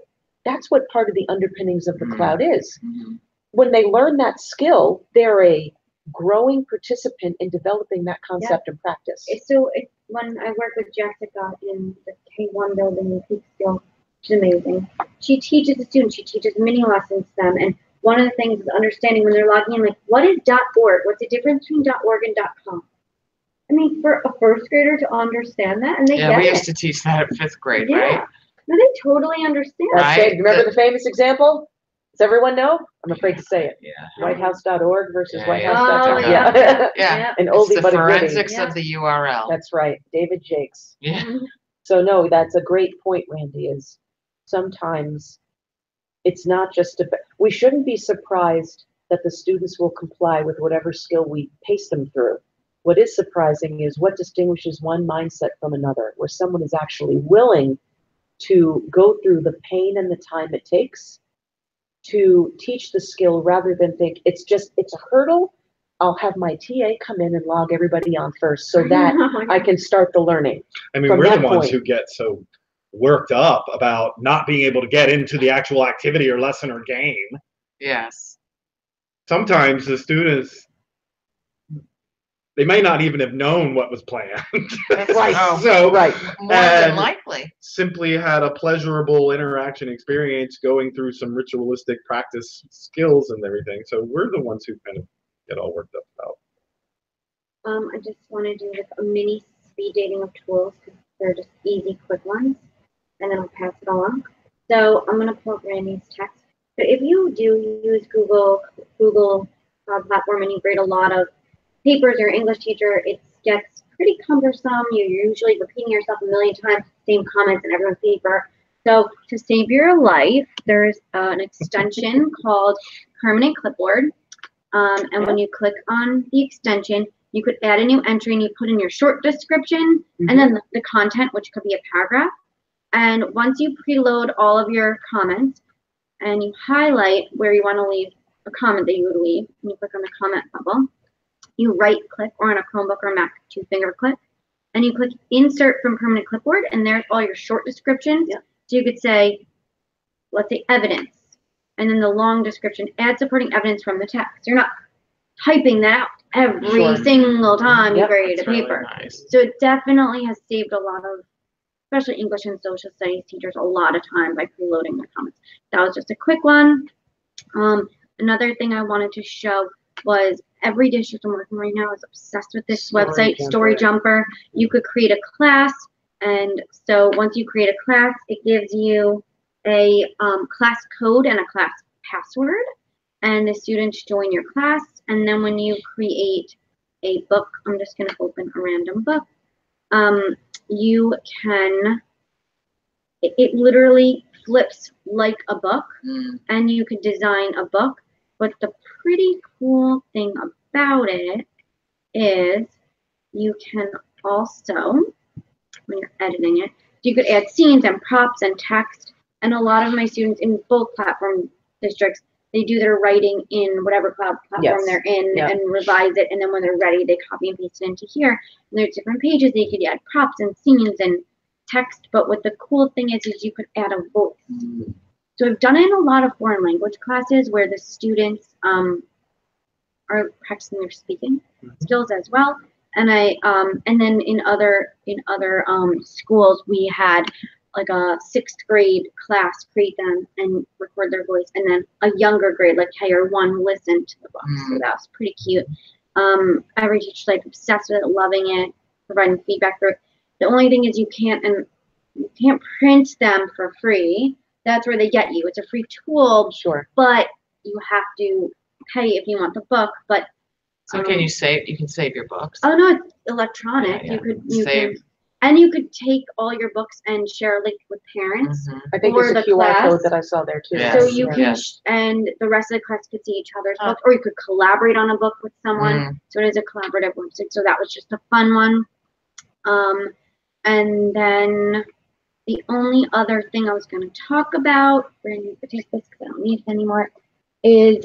part of the underpinnings of the cloud is. When they learn that skill, they're a growing participant in developing that concept and practice. So when I work with Jessica in the K1 building in Peekskill, which is amazing, she teaches the students, she teaches mini lessons to them, and one of the things is understanding when they're logging in, like, what is .org? What's the difference between .org and .com? I mean, for a first grader to understand that, and they get it. Yeah, we used to teach that at 5th grade, right? No, they totally understand. Right. Remember the famous example? Does everyone know? I'm afraid to say it. Yeah. Whitehouse.org versus Whitehouse.com. Oh, yeah. An It's oldie the but a goodie. forensics of the URL. That's right. David Jakes. Yeah. So no, that's a great point, Randy, is sometimes it's not just we shouldn't be surprised that the students will comply with whatever skill we pace them through. What is surprising is what distinguishes one mindset from another, where someone is actually willing to go through the pain and the time it takes to teach the skill rather than think it's a hurdle. I'll have my TA come in and log everybody on first so that I can start the learning. I mean, we're the ones who get so worked up about not being able to get into the actual activity or lesson or game. Yes. Sometimes the students, they may not even have known what was planned. Right. More than likely. Simply had a pleasurable interaction experience going through some ritualistic practice skills and everything. So we're the ones who kind of get all worked up about. I just want to do like a mini speed dating of tools because they're just easy, quick ones, and then I'll pass it along. So I'm going to pull up Randy's text. So if you do use Google platform and you grade a lot of papers or English teacher, it gets pretty cumbersome. You're usually repeating yourself a million times, same comments in everyone's paper. So to save your life, there's an extension called Permanent Clipboard. And when you click on the extension, you could add a new entry and you put in your short description and then the content, which could be a paragraph. And once you preload all of your comments and you highlight where you want to leave a comment that you would leave, and you click on the comment bubble, you right click, or on a Chromebook or Mac, 2-finger click, and you click insert from Permanent Clipboard, and there's all your short descriptions. Yeah. So you could say, let's say evidence, and then the long description, add supporting evidence from the text. You're not typing that out every single time you create a paper. Really nice. So it definitely has saved a lot of, especially English and social studies teachers, a lot of time by preloading their comments. That was just a quick one. Another thing I wanted to show was every district I'm working right now is obsessed with this website, Story Jumper. You could create a class, and so once you create a class, it gives you a class code and a class password, and the students join your class. And then when you create a book, I'm just going to open a random book. You can, it literally flips like a book, and you could design a book. But the pretty cool thing about it is you can also, when you're editing it, you could add scenes and props and text. And a lot of my students in both platform districts, they do their writing in whatever cloud platform they're in and revise it. And then when they're ready, they copy and paste it into here. And there's different pages. They could add props and scenes and text. But what the cool thing is you could add a voice. So I've done it in a lot of foreign language classes where the students are practicing their speaking skills as well. And and then in other schools we had like a 6th grade class create them and record their voice, and then a younger grade like K1 listen to the book. So that was pretty cute. Every teacher's like obsessed with it, loving it, providing feedback for it. The only thing is you can't print them for free. That's where they get you. It's a free tool, but you have to pay if you want the book. But so can you save? You can save your books. Oh no, it's electronic. You could and you could take all your books and share a link with parents. I think there's a QR code that I saw there too. So you can, and the rest of the class could see each other's books, or you could collaborate on a book with someone. So it is a collaborative website. So that was just a fun one. And then the only other thing I was going to talk about, Brandon, you could take this because I don't need it anymore, is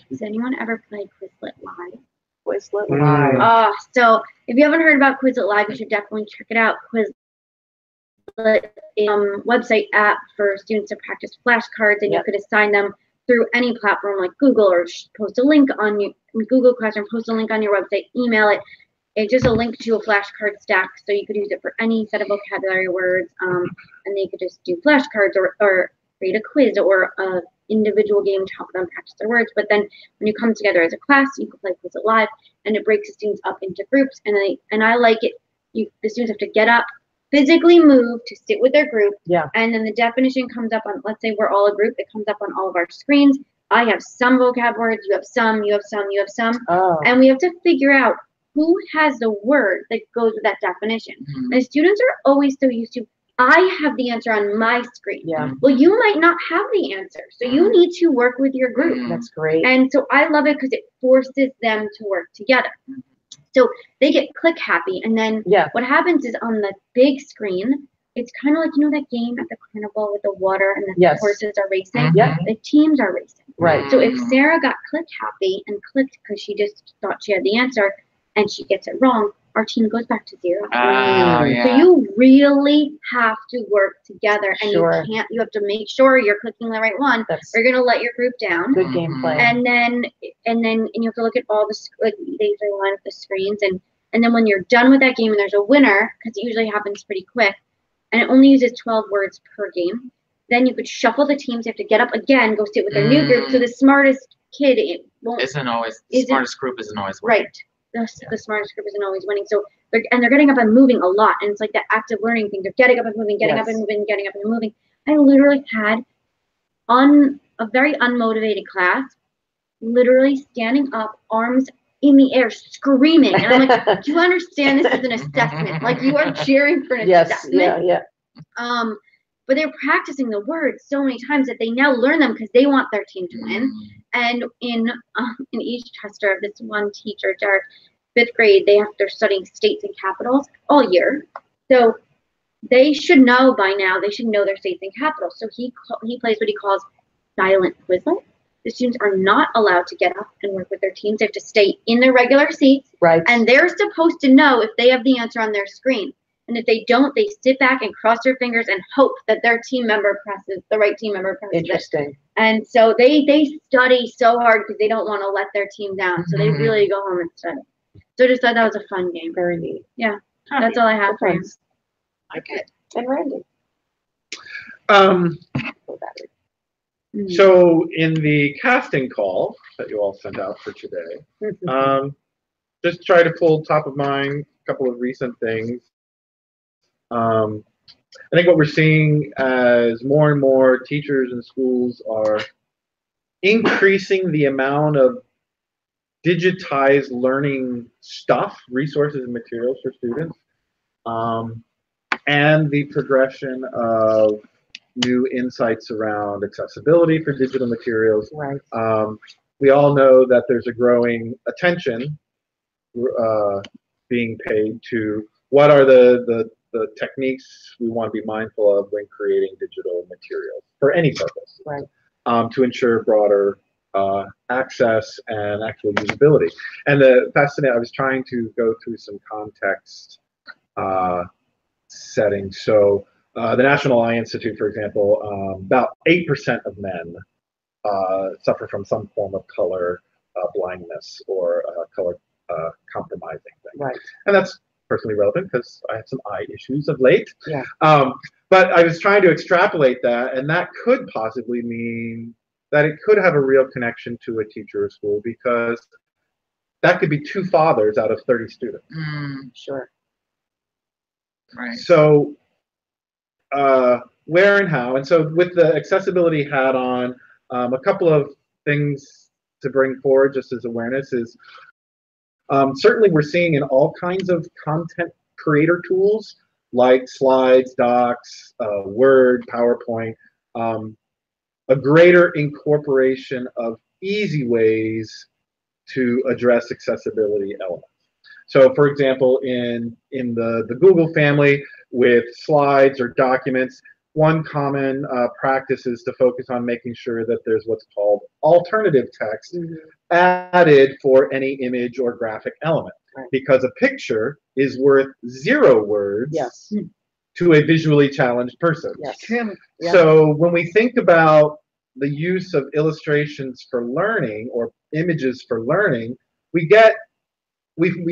has anyone ever played Quizlet Live? Quizlet Live. So if you haven't heard about Quizlet Live, you should definitely check it out. Quizlet is a website app for students to practice flashcards, and you could assign them through any platform like Google, or post a link on your Google Classroom, post a link on your website, email it. It's just a link to a flashcard stack, so you could use it for any set of vocabulary words, and then you could just do flashcards or create a quiz or an individual game to help them practice their words. But then when you come together as a class, you can play Quizlet Live, and it breaks the students up into groups. And I like it. The students have to get up, physically move to sit with their group, and then the definition comes up on, let's say we're all a group, it comes up on all of our screens. I have some vocab words, you have some, you have some, you have some, and we have to figure out who has the word that goes with that definition. And students are always so used to, I have the answer on my screen. Well, you might not have the answer. So you need to work with your group. That's great. And so I love it because it forces them to work together. So they get click happy. And then what happens is on the big screen, it's kind of like, you know, that game at the carnival with the water and the horses are racing? The teams are racing. Right. So if Sarah got click happy and clicked because she just thought she had the answer and she gets it wrong, our team goes back to 0. So you really have to work together, and you have to make sure you're clicking the right one, or you're going to let your group down. Good gameplay. And then you have to look at all the, like, they usually line up the screens, and then when you're done with that game and there's a winner, because it usually happens pretty quick, and it only uses 12 words per game, then you could shuffle the teams. You have to get up again, go sit with their new group. So the smartest kid smartest group isn't always winning. Right. The smartest group isn't always winning. So they're getting up and moving a lot, and it's like that active learning thing. They're getting up and moving, getting up and moving, getting up and moving. I literally had a very unmotivated class, literally standing up, arms in the air, screaming. And I'm like, do you understand this is an assessment? Like, you are cheering for an assessment. But they're practicing the words so many times that they now learn them because they want their team to win. And in each tester, this one teacher, Derek, 5th grade, they're studying states and capitals all year. So they should know by now. They should know their states and capitals. So he plays what he calls silent Quizlet. The students are not allowed to get up and work with their teams. They have to stay in their regular seats. Right. And they're supposed to know if they have the answer on their screen. And if they don't, they sit back and cross their fingers and hope that the right team member presses Interesting. it. And so they study so hard because they don't want to let their team down. So they really go home and study. So I just thought that was a fun game. Very neat. Yeah. That's all I have for you. Okay. And Randy. So in the casting call that you all sent out for today, just try to pull top of mind a couple of recent things. I think what we're seeing as more and more teachers and schools are increasing the amount of digitized learning stuff, resources, and materials for students, and the progression of new insights around accessibility for digital materials. Right. We all know that there's a growing attention being paid to what are the techniques we want to be mindful of when creating digital materials for any purpose, right? To ensure broader access and actual usability. And the fascinating, I was trying to go through some context settings. So the National Eye Institute, for example, about 8% of men suffer from some form of color blindness or color compromising thing. Right. And that's personally relevant because I have some eye issues of late. Yeah. But I was trying to extrapolate that, and that could possibly mean that it could have a real connection to a teacher or school, because that could be 2 fathers out of 30 students. Sure. Right. So where and how, and so with the accessibility hat on, a couple of things to bring forward just as awareness is certainly we're seeing in all kinds of content creator tools like slides, docs, Word, PowerPoint, a greater incorporation of easy ways to address accessibility elements. So for example, in the Google family with slides or documents, one common practice is to focus on making sure that there's what's called alternative text added for any image or graphic element. Right. Because a picture is worth 0 words to a visually challenged person. Yes. Yeah. So when we think about the use of illustrations for learning or images for learning, we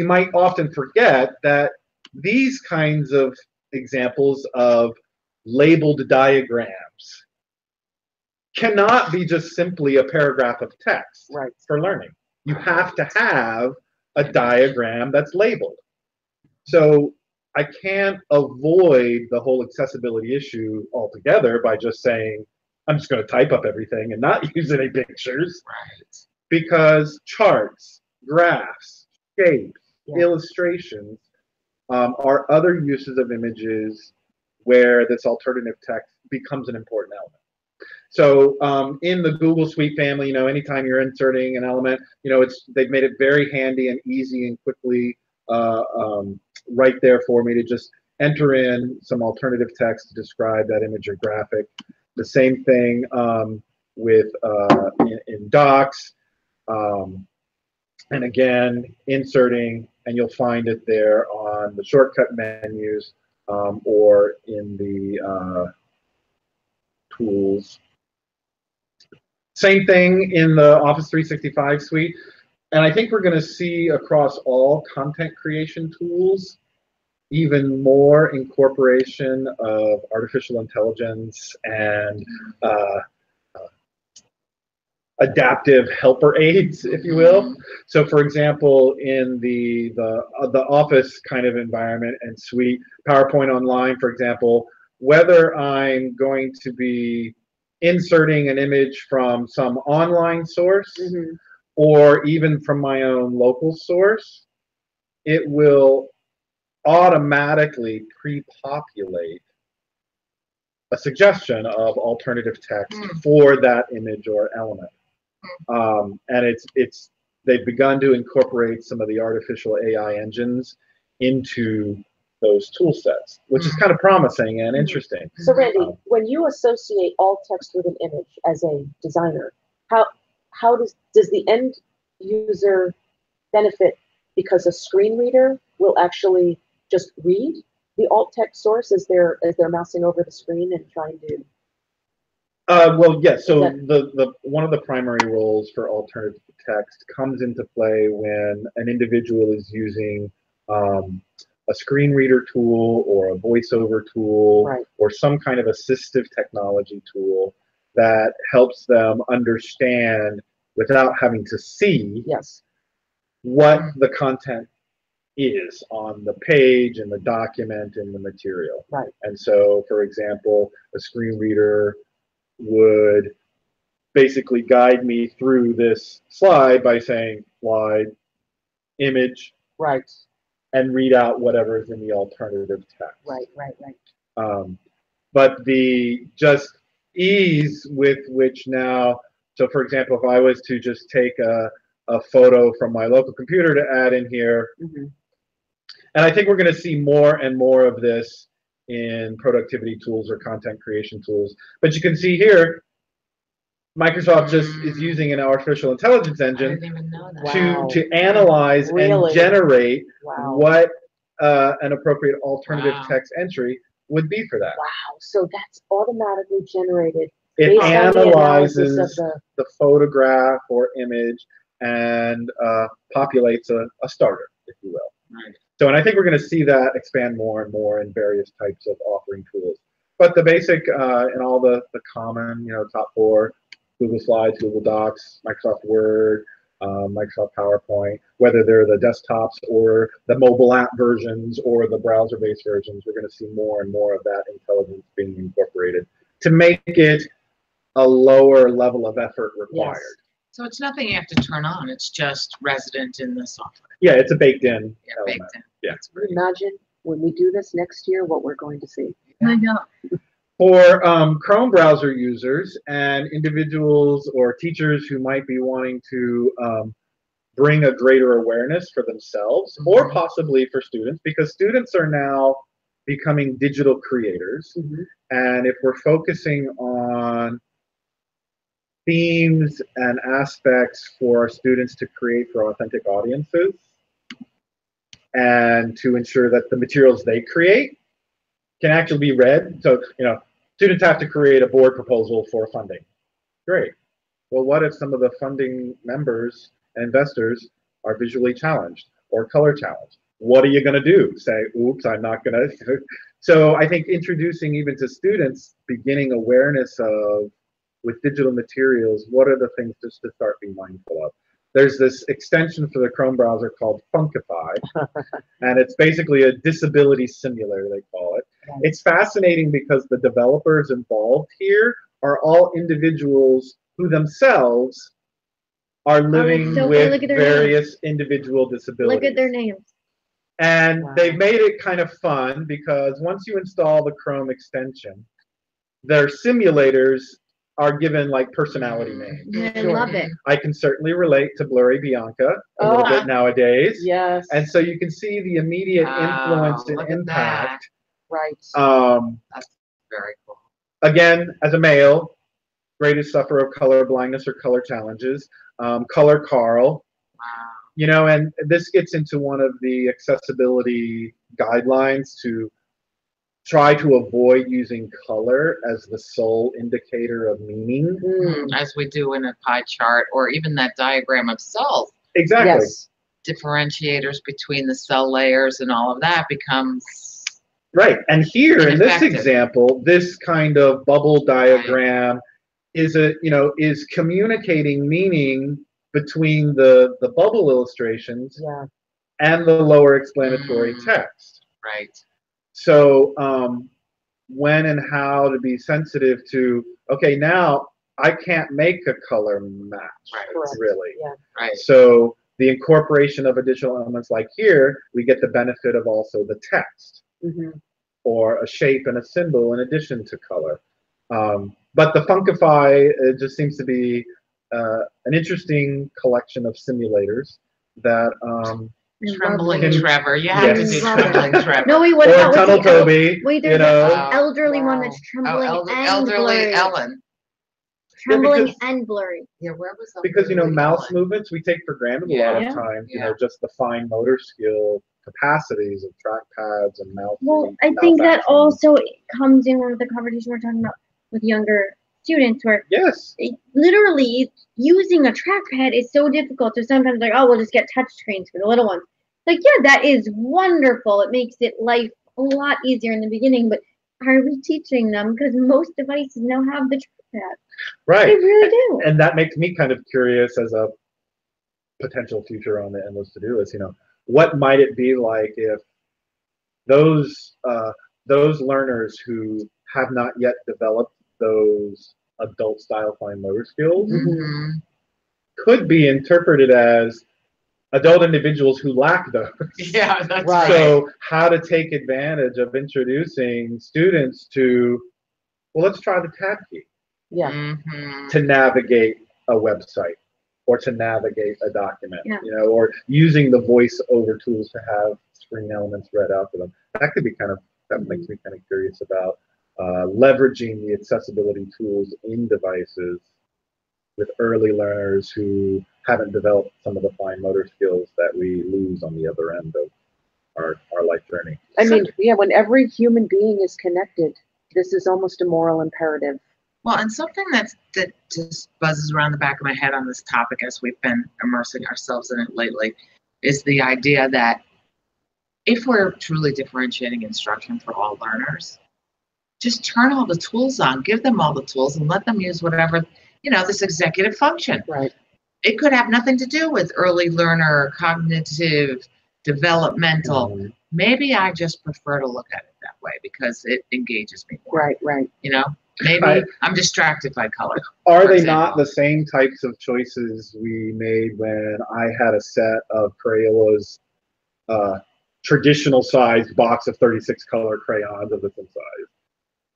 might often forget that these kinds of examples of labeled diagrams cannot be just simply a paragraph of text for learning. You have to have a diagram that's labeled. So I can't avoid the whole accessibility issue altogether by just saying, I'm just going to type up everything and not use any pictures. Right. Because charts, graphs, shapes, illustrations are other uses of images where this alternative text becomes an important element. So in the Google Suite family, anytime you're inserting an element, they've made it very handy and easy and quickly right there for me to just enter in some alternative text to describe that image or graphic. The same thing with in docs, and again, inserting, and you'll find it there on the shortcut menus or in the tools. Same thing in the Office 365 suite. And I think we're going to see across all content creation tools even more incorporation of artificial intelligence and adaptive helper aids, if you will. So for example, in the Office kind of environment and suite, PowerPoint Online, for example, whether I'm going to be inserting an image from some online source or even from my own local source, it will automatically pre-populate a suggestion of alternative text for that image or element. And they've begun to incorporate some of the artificial AI engines into those tool sets, which is kind of promising and interesting. So Randy, when you associate alt text with an image as a designer, how does the end user benefit, because a screen reader will actually just read the alt text source as they're mousing over the screen and trying to? Well, yes. So the one of the primary roles for alternative text comes into play when an individual is using a screen reader tool or a voiceover tool, right, or some kind of assistive technology tool that helps them understand without having to see, yes, what the content is on the page and the document and the material. Right. And so, for example, a screen reader would basically guide me through this slide by saying slide, image, right, and read out whatever is in the alternative text. Right, right, right. But the just ease with which now, so for example, if I was to just take a photo from my local computer to add in here, and I think we're going to see more and more of this in productivity tools or content creation tools. But you can see here, Microsoft just is using an artificial intelligence engine to analyze and generate what an appropriate alternative text entry would be for that. Wow, so that's automatically generated. It analyzes the photograph or image and populates a starter, if you will. Right. So, and I think we're going to see that expand more and more in various types of offering tools. But the basic and all the common, top four: Google Slides, Google Docs, Microsoft Word, Microsoft PowerPoint, whether they're the desktops or the mobile app versions or the browser-based versions, we're going to see more and more of that intelligence being incorporated to make it a lower level of effort required. Yes. So it's nothing you have to turn on. It's just resident in the software. Yeah, it's a baked-in element. Baked in. Yeah. Can you imagine when we do this next year, what we're going to see? Yeah. I know. For Chrome browser users and individuals or teachers who might be wanting to bring a greater awareness for themselves, or possibly for students, because students are now becoming digital creators. And if we're focusing on themes and aspects for our students to create for authentic audiences and to ensure that the materials they create can actually be read. So, students have to create a board proposal for funding. Great. Well, what if some of the funding members and investors are visually challenged or color challenged? What are you going to do? Say, oops, I'm not going to. So I think introducing even to students, beginning awareness of, with digital materials, what are the things just to start being mindful of? There's this extension for the Chrome browser called Funkify, and it's basically a disability simulator, they call it. Right. It's fascinating because the developers involved here are all individuals who themselves are living with various individual disabilities. Look at their names. And they've made it kind of fun because once you install the Chrome extension, their simulators are given like personality names. I love it. I can certainly relate to Blurry Bianca a little bit nowadays. Yes. And so you can see the immediate influence and impact. Right. That's very cool. Again, as a male, greatest sufferer of color blindness or color challenges, Color Carl. Wow. And this gets into one of the accessibility guidelines to try to avoid using color as the sole indicator of meaning. As we do in a pie chart or even that diagram of cells. Exactly. Yes. Differentiators between the cell layers and all of that becomes right. And here in this example, this kind of bubble diagram is is communicating meaning between the bubble illustrations and the lower explanatory text. Right. So when and how to be sensitive to, okay, now I can't make a color match, really. Yeah. Right. So the incorporation of additional elements like here, we get the benefit of also the text. or a shape and a symbol in addition to color. But the Funkify, it just seems to be an interesting collection of simulators that Trembling Trevor. You have to do Trembling Trevor. No, wait, what or about Tunnel Toby. Wait, there's an elderly one that's trembling and elderly blurry. Ellen. Trembling and blurry. Yeah, where was that? Because, mouse movements we take for granted a lot of times, just the fine motor skill capacities of trackpads and mouse. Well, I think that also comes in with the conversation we're talking about with younger students where literally using a trackpad is so difficult. So sometimes like, oh, we'll just get touch screens for the little ones. Like, yeah, that is wonderful. It makes life a lot easier in the beginning, but are we teaching them? Because most devices now have the trackpad. Right. They really do. And that makes me kind of curious as a potential future on the endless to-do list, what might it be like if those learners who have not yet developed those adult style fine motor skills could be interpreted as adult individuals who lack those. Yeah, that's right. So how to take advantage of introducing students to, well, let's try the tab key. Yeah. To navigate a website or to navigate a document, or using the voice over tools to have screen elements read out to them. That could be that makes me kind of curious about leveraging the accessibility tools in devices with early learners who haven't developed some of the fine motor skills that we lose on the other end of our life journey. I mean, when every human being is connected, this is almost a moral imperative. Well, and something that just buzzes around the back of my head on this topic as we've been immersing ourselves in it lately is the idea that if we're truly differentiating instruction for all learners, just turn all the tools on, give them all the tools, and let them use whatever, this executive function. Right. It could have nothing to do with early learner, cognitive, developmental. Maybe I just prefer to look at it that way because it engages me more. Right. Maybe I'm distracted by color. Are they not the same types of choices we made when I had a set of Crayola's traditional sized box of 36 color crayons of the same size?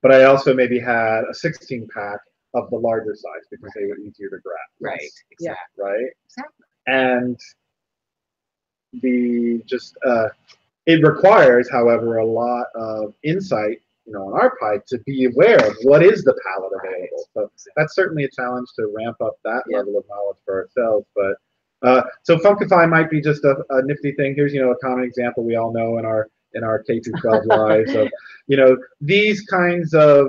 But I also maybe had a 16 pack of the larger size because they were easier to grab. Right. Exactly. Right. Exactly. And it requires, however, a lot of insight, on our part to be aware of what is the palette available. So that's certainly a challenge to ramp up that level of knowledge for ourselves. But so Funkify might be just a nifty thing. Here's a common example we all know in our K-12 lives of these kinds of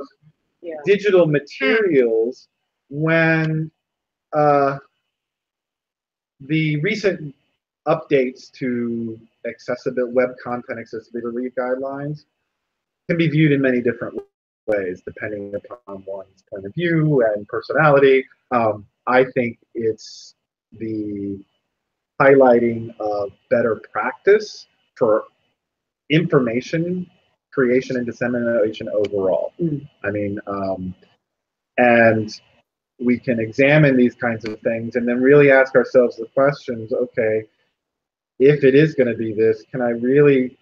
digital materials when the recent updates to web content accessibility guidelines can be viewed in many different ways depending upon one's point of view and personality. I think it's the highlighting of better practice for information creation and dissemination overall. I mean, and we can examine these kinds of things and then really ask ourselves the questions, okay, if it is going to be this, can I really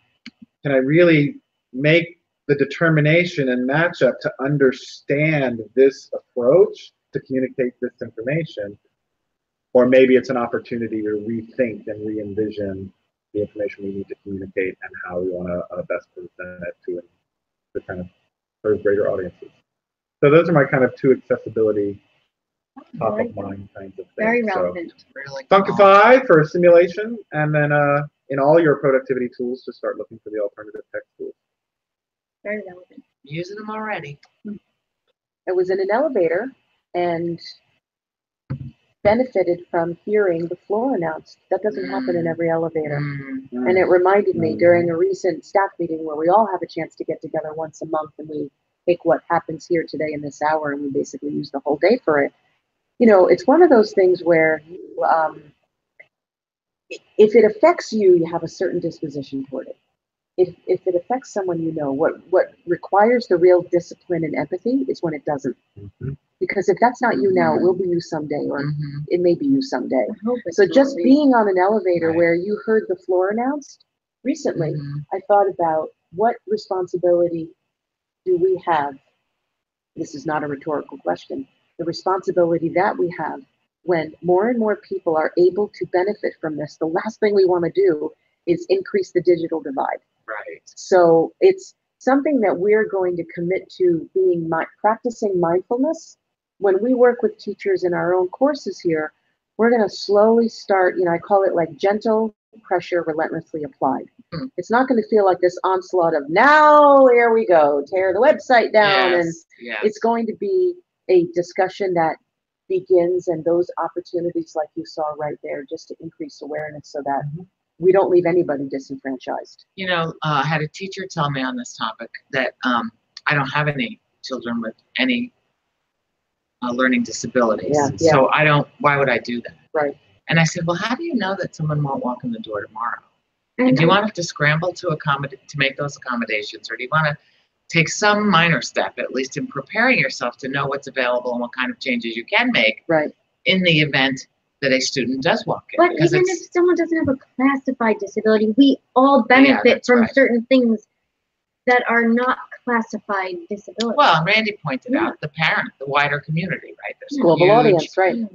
make the determination and matchup to understand this approach to communicate this information? Or maybe it's an opportunity to rethink and re-envision the information we need to communicate and how we want to best present it to kind of serve greater audiences. So those are my kind of two accessibility top of mind kinds of things. Very relevant. So, really Funkify for simulation, and then in all your productivity tools, just start looking for the alternative text tools. Very relevant. Using them already. I was in an elevator and benefited from hearing the floor announced. That doesn't happen in every elevator. And it reminded me during a recent staff meeting where we all have a chance to get together once a month and we take what happens here today in this hour and we basically use the whole day for it. It's one of those things where if it affects you, you have a certain disposition toward it. If it affects someone what requires the real discipline and empathy is when it doesn't. Because if that's not you now, it will be you someday, or it may be you someday. So just being on an elevator where you heard the floor announced recently, I thought about what responsibility do we have? This is not a rhetorical question. The responsibility that we have when more and more people are able to benefit from this, the last thing we want to do is increase the digital divide. Right. So it's something that we're going to commit to being practicing mindfulness. When we work with teachers in our own courses here, we're going to slowly start, I call it like gentle pressure relentlessly applied. It's not going to feel like this onslaught of now, here we go, tear the website down. It's going to be a discussion that begins, and those opportunities like you saw right there, just to increase awareness so that we don't leave anybody disenfranchised. I had a teacher tell me on this topic that I don't have any children with any learning disabilities. So why would I do that? Right. And I said, well, how do you know that someone won't walk in the door tomorrow? And do you want to have to scramble to make those accommodations, or do you want to take some minor step, at least in preparing yourself to know what's available and what kind of changes you can make in the event that a student does walk in? But even if someone doesn't have a classified disability, we all benefit from certain things that are not classified disabilities. Well, Randy pointed out the wider community, right? There's global audience, right?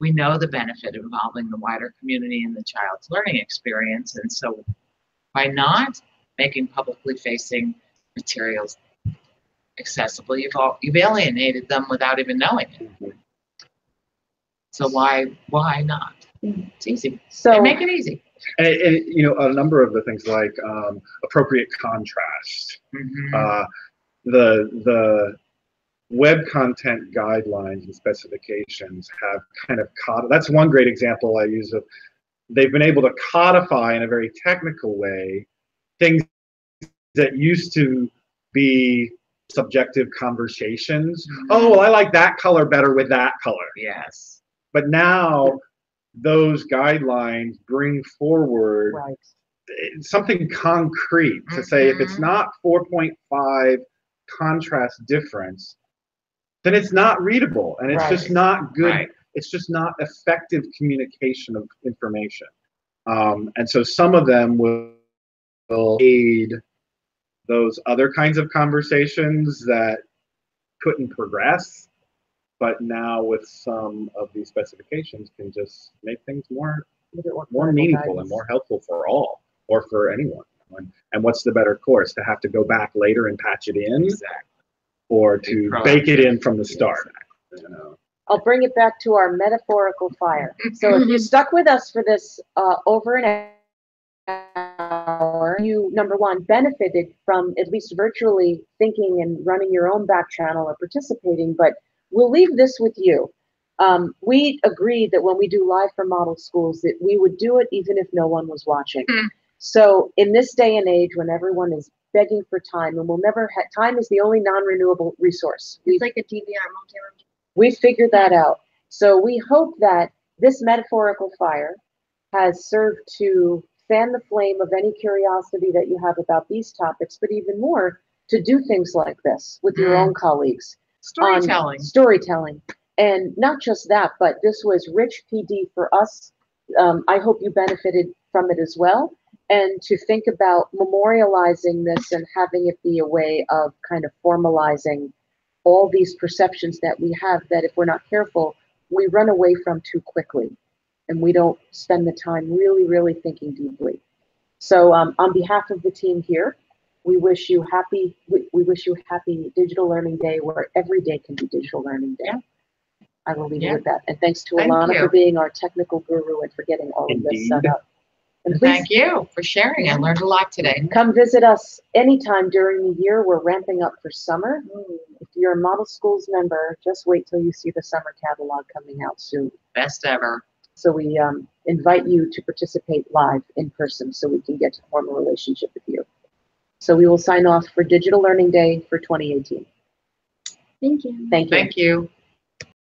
We know the benefit of involving the wider community in the child's learning experience, and so by not making publicly facing materials accessible, you've alienated them without even knowing it. So why not? It's easy. So make it easy. And a number of the things like appropriate contrast, the web content guidelines and specifications have kind of that's one great example I use of they've been able to codify in a very technical way things that used to be subjective conversations. Oh, well, I like that color better with that color. Yes. But now those guidelines bring forward something concrete to say if it's not 4.5 contrast difference, then it's not readable, and it's just not good. It's just not effective communication of information. And so some of them will aid those other kinds of conversations that couldn't progress, but now with some of these specifications can just make things more meaningful and more helpful for all, or for anyone. And what's the better course, to have to go back later and patch it in, or to bake it in from the start? I'll bring it back to our metaphorical fire. So if you stuck with us for this over an hour, you, number one, benefited from at least virtually thinking and running your own back channel or participating, but we'll leave this with you. We agreed that when we do live for model schools that we would do it even if no one was watching. So in this day and age when everyone is begging for time, and we'll never have, time is the only non-renewable resource. It's like a DVR multi-room. We figured that out. So we hope that this metaphorical fire has served to fan the flame of any curiosity that you have about these topics, but even more, to do things like this with your own colleagues. Storytelling. And not just that, but this was rich PD for us. I hope you benefited from it as well. And to think about memorializing this and having it be a way of kind of formalizing all these perceptions that we have that if we're not careful, we run away from too quickly. And we don't spend the time really, really thinking deeply. So on behalf of the team here, we wish you happy Digital Learning Day, where every day can be Digital Learning Day. I will leave it with that. And thanks to Alana for being our technical guru and for getting all of this set up. And please, thank you for sharing. I learned a lot today. Come visit us anytime during the year. We're ramping up for summer. If you're a Model Schools member, just wait till you see the summer catalog coming out soon. Best ever. So we invite you to participate live in person so we can get to form a relationship with you. So we will sign off for Digital Learning Day for 2018. Thank you. Thank you. Thank you.